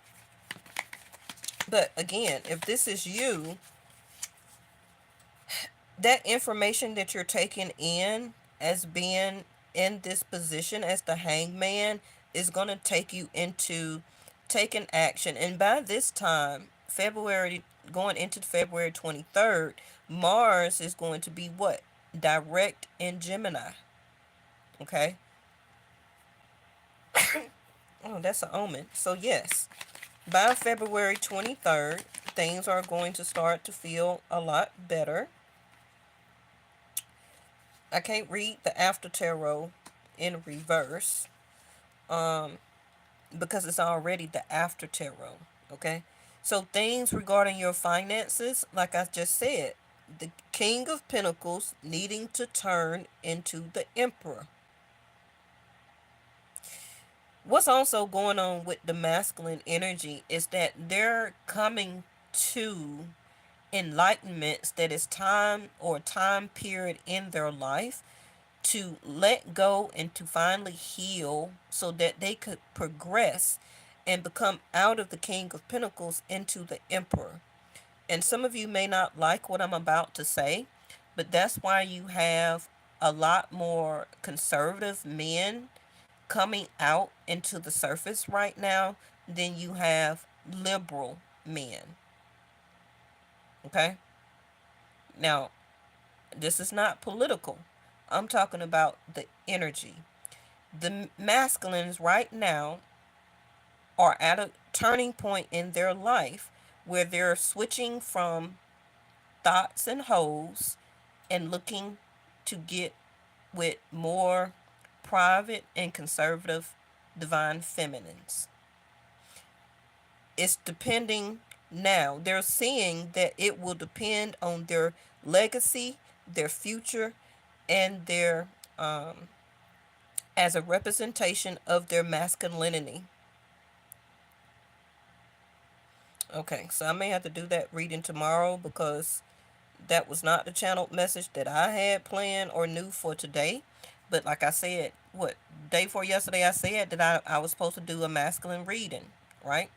but again, if this is you, that information that you're taking in as being in this position as the hangman is going to take you into taking action. And by this time, February, going into February 23rd, Mars is going to be, what, direct in Gemini. Okay, Oh, that's an omen. So yes, by February 23rd, things are going to start to feel a lot better. I can't read the after tarot in reverse because it's already the after tarot. Okay? So things regarding your finances, like I just said, the King of Pentacles needing to turn into the Emperor. What's also going on with the masculine energy is that they're coming to enlightenments that is time or time period in their life to let go and to finally heal so that they could progress and become out of the King of Pentacles into the Emperor. And some of you may not like what I'm about to say, but that's why you have a lot more conservative men coming out into the surface right now than you have liberal men. Okay? Now, this is not political. I'm talking about the energy. The masculines right now are at a turning point in their life where they're switching from thoughts and hoes and looking to get with more private and conservative divine feminines. It's depending now. They're seeing that it will depend on their legacy, their future, and their as a representation of their masculinity. Okay, so I may have to do that reading tomorrow because that was not the channeled message that I had planned or knew for today. But like I said, what day before yesterday I said that I was supposed to do a masculine reading, right?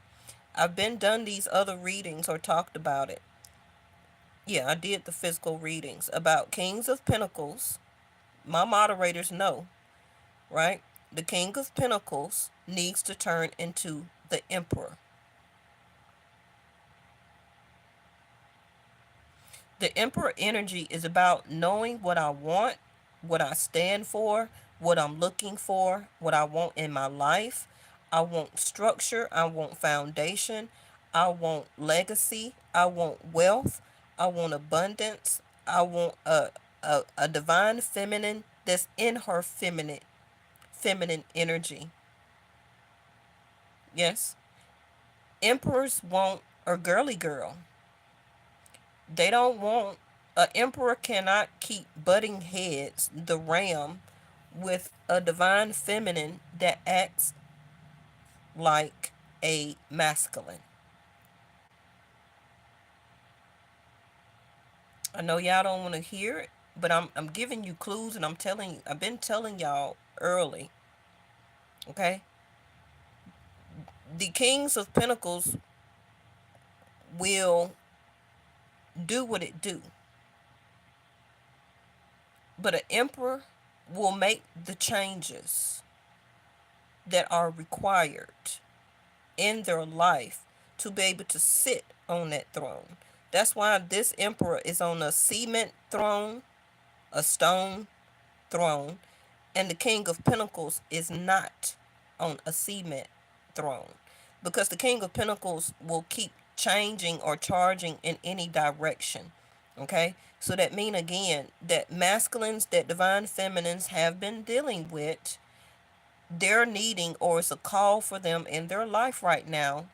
I've been done these other readings or talked about it. Yeah, I did the physical readings about Kings of Pentacles. My moderators know, right? The King of Pentacles needs to turn into the Emperor. The Emperor energy is about knowing what I want, what I stand for, what I'm looking for, what I want in my life. I want structure, I want foundation, I want legacy, I want wealth, I want abundance, I want a divine feminine that's in her feminine energy. Yes. Emperors want a girly girl. They don't want an emperor cannot keep butting heads the ram with a divine feminine that acts like a masculine. I know y'all don't want to hear it, but I'm giving you clues and I've been telling y'all early. Okay? The Kings of Pentacles will do what it do. But an emperor will make the changes that are required in their life to be able to sit on that throne. That's why this emperor is on a cement throne, a stone throne, and the King of Pentacles is not on a cement throne. Because the King of Pentacles will keep changing or charging in any direction. Okay? So that mean again that masculines that divine feminines have been dealing with, they're needing or it's a call for them in their life right now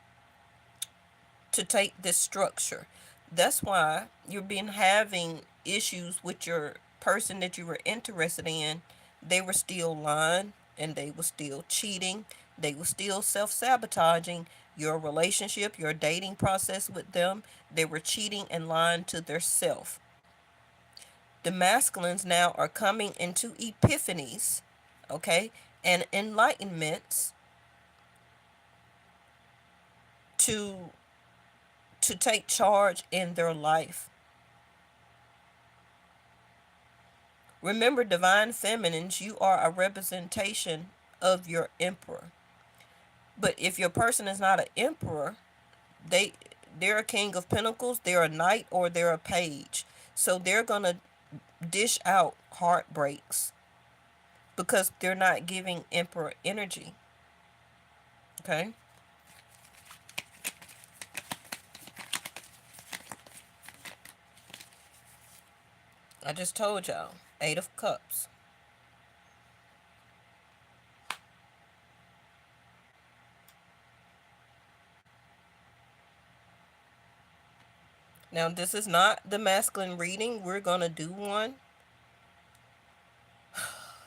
to take this structure. That's why you've been having issues with your person that you were interested in. They were still lying and they were still cheating. They were still self-sabotaging your relationship, your dating process with them. They were cheating and lying to their self. The masculines now are coming into epiphanies, okay, and enlightenments to take charge in their life. Remember, divine feminines, you are a representation of your emperor. But if your person is not an emperor, they're a king of pentacles, they're a knight, or they're a page. So they're gonna dish out heartbreaks because they're not giving emperor energy. Okay. I just told y'all. Eight of Cups. Now, this is not the masculine reading. We're going to do one.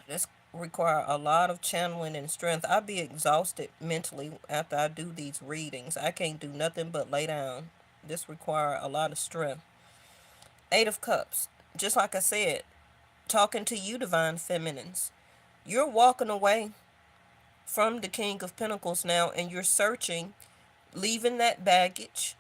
This require a lot of channeling and strength. I'll be exhausted mentally after I do these readings. I can't do nothing but lay down. This require a lot of strength. Eight of Cups. Just like I said, talking to you, divine feminines. You're walking away from the King of Pentacles now, and you're searching, leaving that baggage,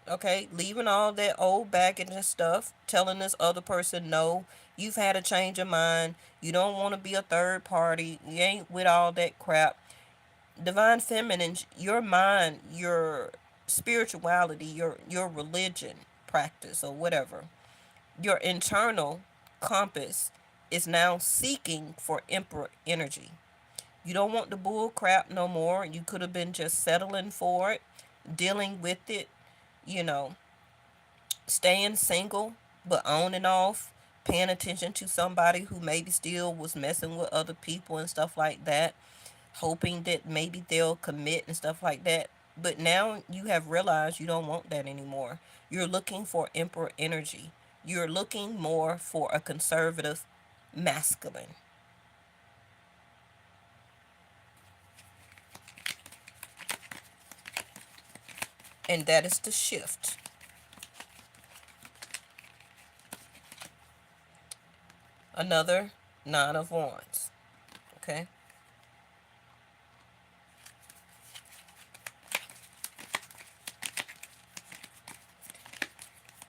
okay? Leaving all that old baggage and stuff, telling this other person no, you've had a change of mind, you don't want to be a third party, you ain't with all that crap. Divine feminine, your mind, your spirituality, your religion practice or whatever, your internal compass is now seeking for emperor energy. You don't want the bull crap no more. You could have been just settling for it, dealing with it, you know, staying single, but on and off, paying attention to somebody who maybe still was messing with other people and stuff like that, hoping that maybe they'll commit and stuff like that. But now you have realized you don't want that anymore. You're looking for emperor energy. You're looking more for a conservative masculine. And that is the shift. Another Nine of Wands. Okay.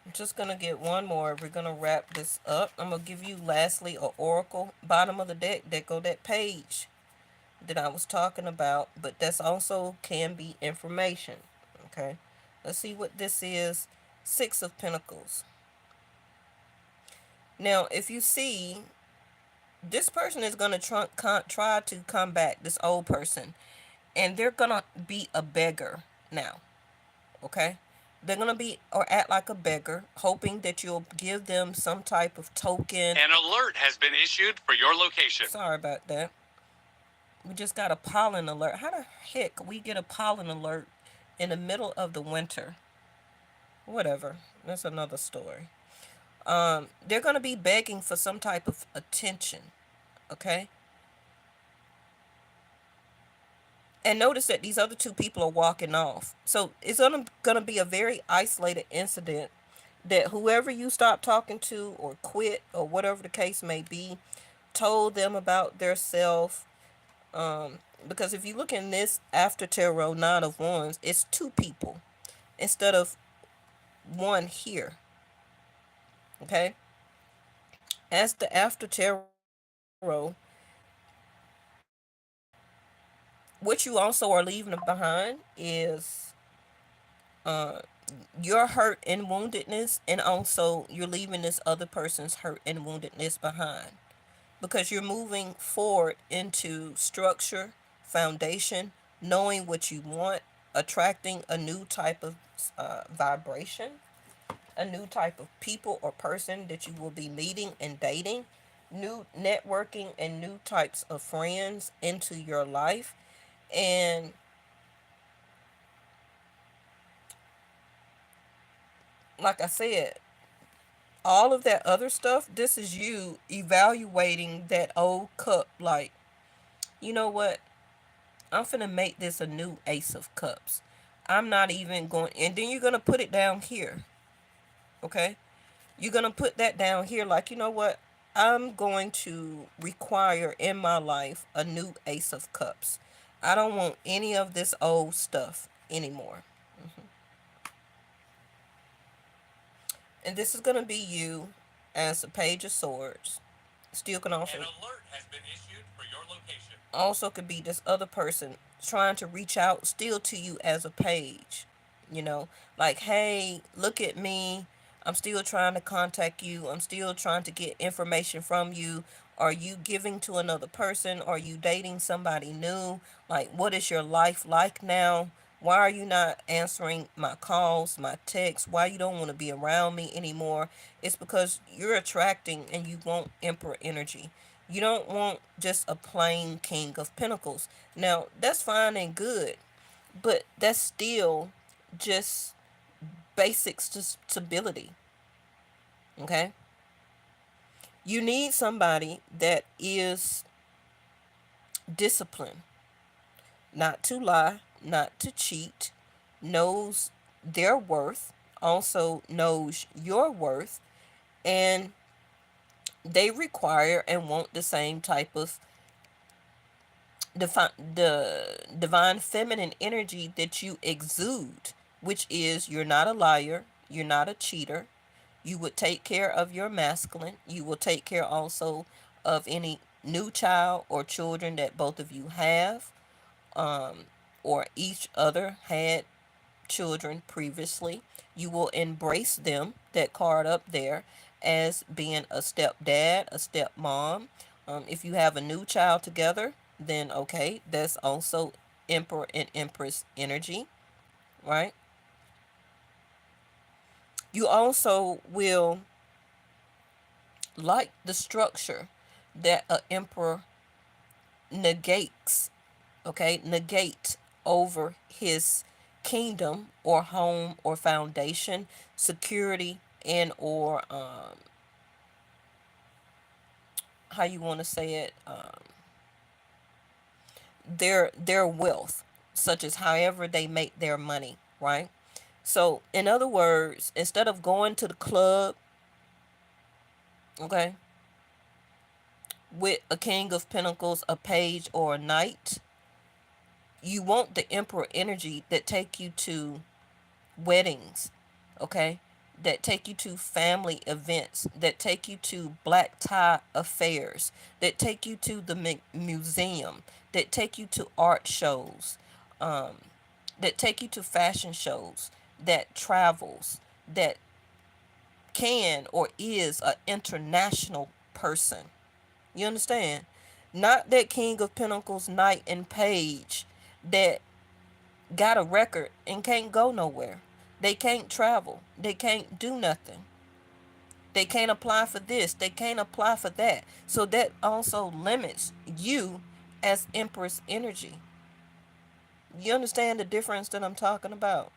I'm just going to get one more. We're going to wrap this up. I'm going to give you lastly a oracle. Bottom of the deck, there go that page that I was talking about. But that's also can be information. Okay. Let's see what this is. Six of Pentacles. Now, if you see, this person is going to try to come back, this old person. And they're going to be a beggar now. Okay? They're going to be or act like a beggar, hoping that you'll give them some type of token. An alert has been issued for your location. Sorry about that. We just got a pollen alert. How the heck we get a pollen alert in the middle of the winter? Whatever. That's another story. They're going to be begging for some type of attention. Okay? And notice that these other two people are walking off. So it's gonna be a very isolated incident that whoever you stop talking to or quit or whatever the case may be, told them about their self. Because if you look in this after tarot Nine of Wands, it's two people instead of one here. Okay? As the after tarot, what you also are leaving behind is your hurt and woundedness, and also you're leaving this other person's hurt and woundedness behind because you're moving forward into structure, foundation, knowing what you want, attracting a new type of vibration, a new type of people or person that you will be meeting and dating, new networking and new types of friends into your life. And like I said, all of that other stuff, this is you evaluating that old cup like, you know what? I'm finna make this a new Ace of Cups. I'm not even going, and then you're gonna put it down here. Okay? You're gonna put that down here like, you know what? I'm going to require in my life a new Ace of Cups. I don't want any of this old stuff anymore. And this is going to be you as a Page of Swords. Still can also... An alert has been issued for your location. Also could be this other person trying to reach out still to you as a page. You know, like, hey, look at me. I'm still trying to contact you. I'm still trying to get information from you. Are you giving to another person? Are you dating somebody new? Like, what is your life like now? Why are you not answering my calls, my texts? Why you don't want to be around me anymore? It's because you're attracting and you want emperor energy. You don't want just a plain king of pentacles. Now, that's fine and good, but that's still just basic stability. Okay? You need somebody that is disciplined, not to lie, not to cheat, knows their worth, also knows your worth, and they require and want the same type of the divine feminine energy that you exude, which is you're not a liar, you're not a cheater. You would take care of your masculine. You will take care also of any new child or children that both of you have, or each other had children previously. You will embrace them, that card up there, as being a stepdad, a stepmom. If you have a new child together, then okay, that's also Emperor and Empress energy, right? You also will like the structure that a emperor negates, okay, negate over his kingdom or home or foundation, security, and or how you want to say it, their wealth, such as however they make their money, right? So in other words, instead of going to the club, okay, with a king of pentacles, a page, or a knight, you want the emperor energy that take you to weddings, okay, that take you to family events, that take you to black tie affairs, that take you to the museum, that take you to art shows, um, that take you to fashion shows, that travels, that can or is an international person. You understand? Not that king of pentacles, knight, and page that got a record and can't go nowhere. They can't travel. They can't do nothing. They can't apply for this. They can't apply for that. So that also limits you as Empress energy. You understand the difference that I'm talking about?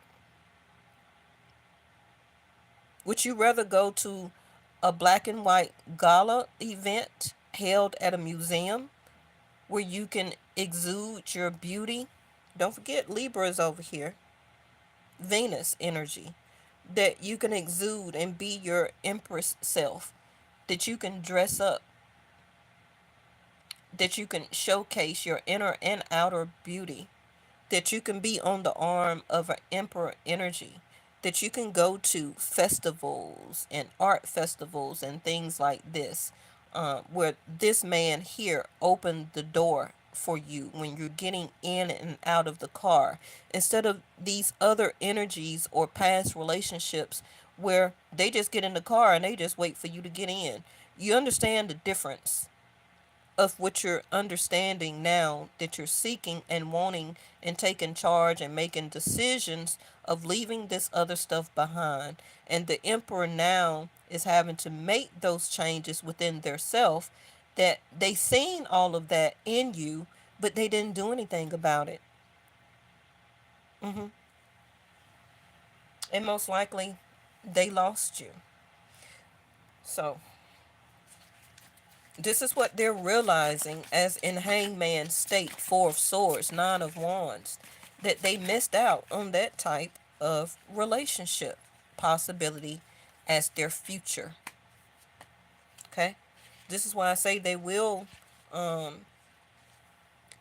Would you rather go to a black and white gala event held at a museum where you can exude your beauty? Don't forget Libra is over here. Venus energy, that you can exude and be your empress self, that you can dress up, that you can showcase your inner and outer beauty, that you can be on the arm of an emperor energy, that you can go to festivals and art festivals and things like this, where this man here opened the door for you when you're getting in and out of the car, instead of these other energies or past relationships where they just get in the car and they just wait for you to get in. You understand the difference of what you're understanding now, that you're seeking and wanting and taking charge and making decisions of leaving this other stuff behind. And the emperor now is having to make those changes within their self, that they seen all of that in you, but they didn't do anything about it. And most likely they lost you. So this is what they're realizing, as in Hangman state, Four of Swords, Nine of Wands, that they missed out on that type of relationship possibility as their future. Okay? This is why I say they will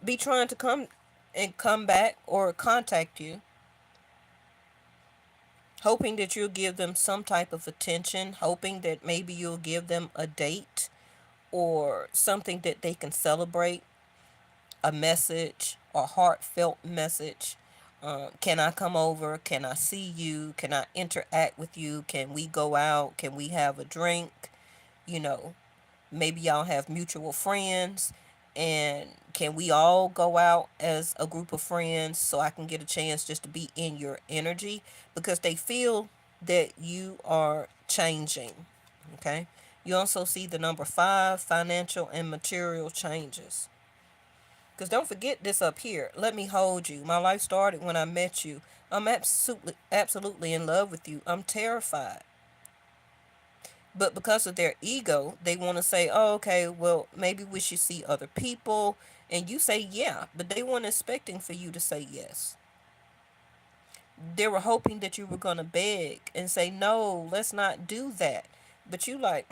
be trying to come back or contact you, hoping that you'll give them some type of attention, hoping that maybe you'll give them a date or something that they can celebrate, a message, a heartfelt message, Can I come over? Can I see you? Can I interact with you? Can we go out? Can we have a drink? You know, maybe y'all have mutual friends, and can we all go out as a group of friends so I can get a chance just to be in your energy, because they feel that you are changing. Okay. You also see the number 5, financial and material changes. Because don't forget this up here. Let me hold you. My life started when I met you. I'm absolutely in love with you. I'm terrified. But because of their ego, they want to say, oh, okay, well, maybe we should see other people. And you say, yeah, but they weren't expecting for you to say yes. They were hoping that you were going to beg and say, no, let's not do that. But you like,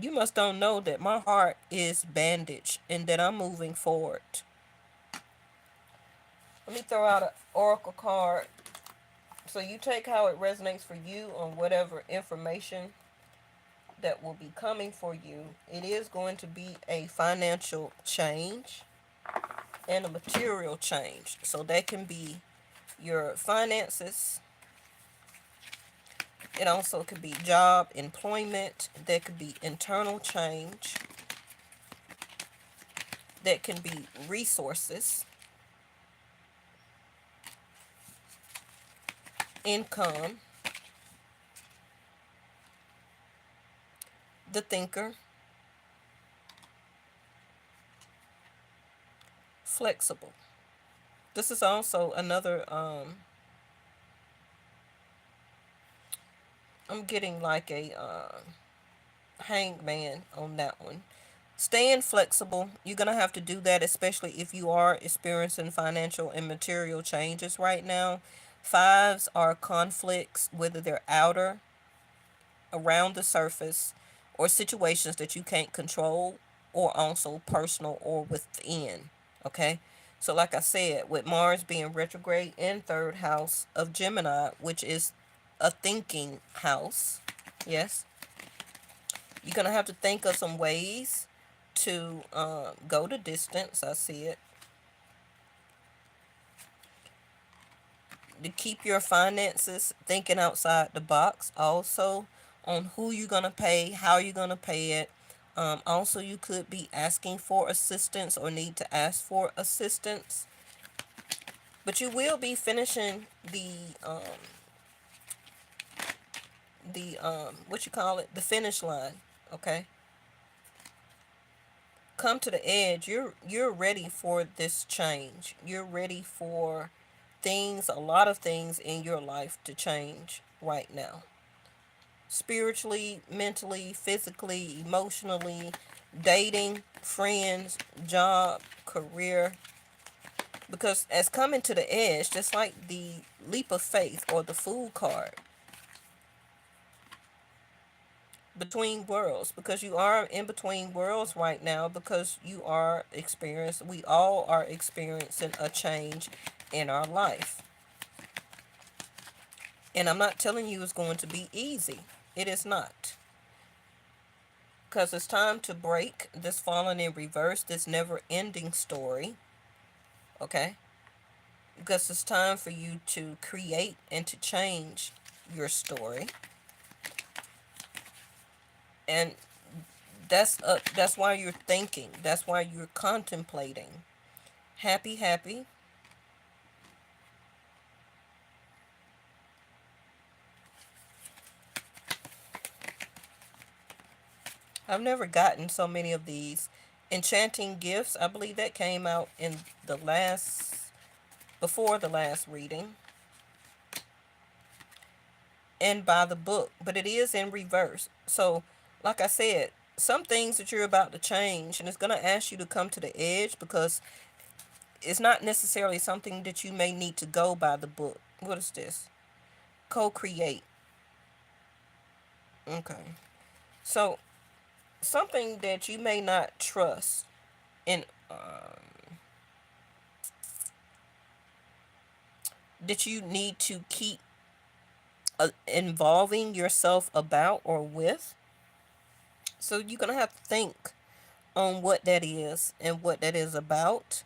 you must don't know that my heart is bandaged and that I'm moving forward. Let me throw out an oracle card. So you take how it resonates for you on whatever information that will be coming for you. It is going to be a financial change and a material change. So that can be your finances. It also could be job, employment. That could be internal change. That can be resources, income, the thinker, flexible. This is also another I'm getting like a hangman on that one. Staying flexible, you're going to have to do that, especially if you are experiencing financial and material changes right now. Fives are conflicts, whether they're outer, around the surface, or situations that you can't control, or also personal or within. Okay? So, like I said, with Mars being retrograde in third house of Gemini, which is a thinking house, yes, you're going to have to think of some ways to go the distance. I see it. To keep your finances thinking outside the box, also on who you're going to pay, how you're going to pay it. Also, you could be asking for assistance or need to ask for assistance. But you will be finishing the what you call it, the finish line. Okay, come to the edge. You're ready for this change. You're ready for things, a lot of things in your life to change right now. Spiritually, mentally, physically, emotionally, dating, friends, job, career. Because as coming to the edge, just like the leap of faith or the fool card, between worlds, because you are in between worlds right now, because you are experiencing, we all are experiencing a change in our life. And I'm not telling you it's going to be easy. It is not. Because it's time to break this falling in reverse, this never ending story. Okay? Because it's time for you to create and to change your story. And that's why you're thinking. That's why you're contemplating. Happy, happy. I've never gotten so many of these. Enchanting gifts. I believe that came out in the last, before the last reading. And by the book, but it is in reverse. So, like I said, some things that you're about to change, and it's going to ask you to come to the edge, because it's not necessarily something that you may need to go by the book. What is this? Co-create. Okay. So, something that you may not trust in, that you need to keep involving yourself about or with. So, you're going to have to think on what that is and what that is about,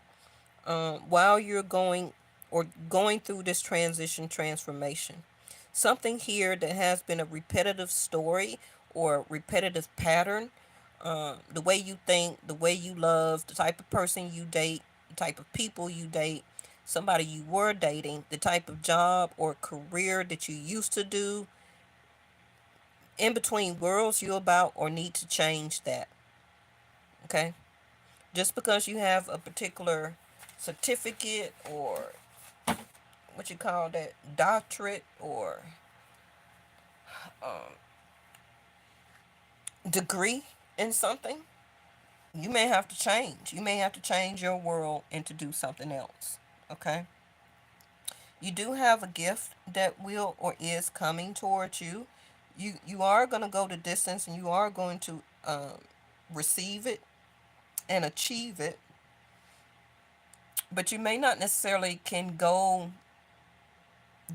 while you're going or going through this transition transformation. Something here that has been a repetitive story or repetitive pattern, the way you think, the way you love, the type of person you date, the type of people you date, somebody you were dating, the type of job or career that you used to do, in between worlds you about or need to change that. Okay? Just because you have a particular certificate or what you call that, doctorate or degree in something, you may have to change. You may have to change your world and to do something else. Okay? You do have a gift that will or is coming towards you. You are going to go the distance and you are going to receive it and achieve it, but you may not necessarily can go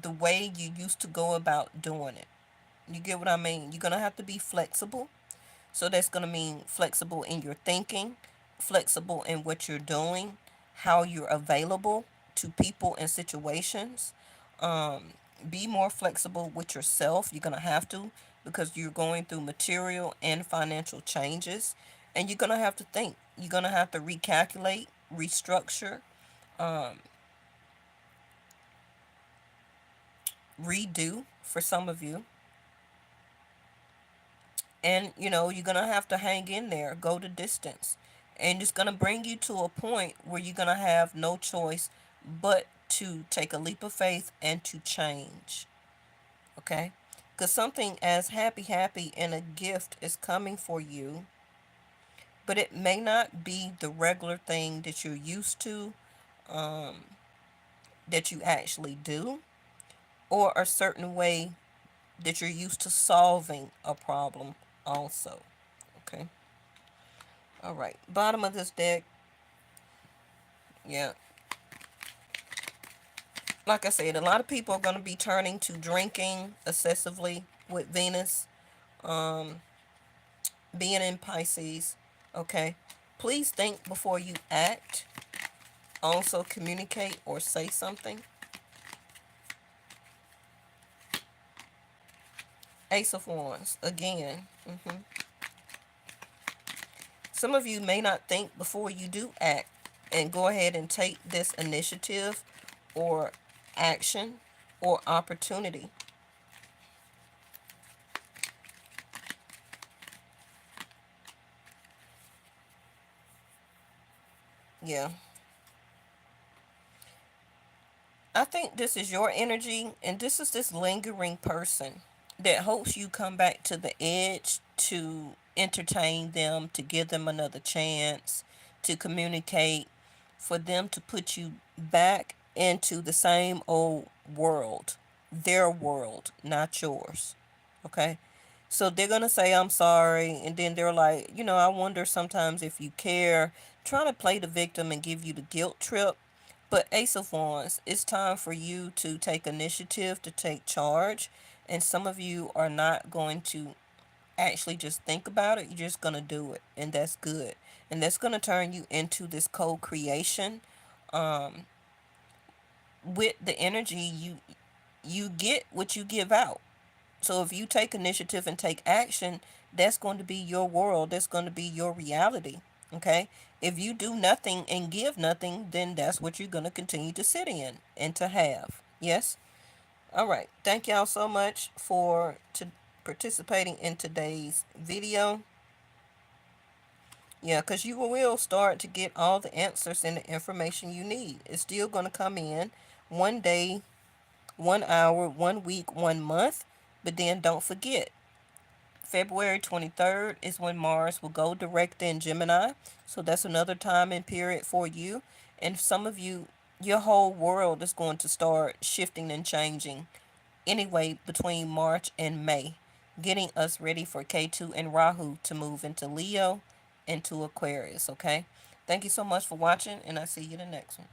the way you used to go about doing it. You get what I mean? You're going to have to be flexible. So that's going to mean flexible in your thinking, flexible in what you're doing, how you're available to people and situations. Um, be more flexible with yourself. You're going to have to, because you're going through material and financial changes. And you're going to have to think. You're going to have to recalculate, restructure, um, redo for some of you. And you're gonna have to hang in there, go the distance, and it's gonna bring you to a point where you're gonna have no choice but to take a leap of faith and to change. Okay, because something as happy and a gift is coming for you, but it may not be the regular thing that you're used to, um, that you actually do, or a certain way that you're used to solving a problem also. Okay. All right, bottom of this deck. Yeah, like I said, a lot of people are going to be turning to drinking excessively with Venus, um, being in Pisces. Okay, please think before you act. Also, communicate or say something. Ace of Wands again. Some of you may not think before you do act and go ahead and take this initiative or action or opportunity. Yeah. I think this is your energy, and this is this lingering person that hopes you come back to the edge to entertain them, to give them another chance, to communicate, for them to put you back into the same old world, their world, not yours. Okay? So they're going to say, I'm sorry. And then they're like, I wonder sometimes if you care, trying to play the victim and give you the guilt trip. But Ace of Wands, it's time for you to take initiative, to take charge. And some of you are not going to actually just think about it. You're just going to do it. And that's good. And that's going to turn you into this co-creation. Um, with the energy, you get what you give out. So if you take initiative and take action, that's going to be your world. That's going to be your reality. Okay? If you do nothing and give nothing, then that's what you're going to continue to sit in and to have. Yes? All right. Thank y'all so much for participating in today's video. Yeah, because you will start to get all the answers and the information you need. It's still going to come in one day, 1 hour, 1 week, 1 month. But then don't forget, February 23rd is when Mars will go direct in Gemini. So that's another time and period for you. And some of you, your whole world is going to start shifting and changing anyway between March and May, getting us ready for K2 and Rahu to move into Leo, into Aquarius. Okay? Thank you so much for watching, and I'll see you in the next one.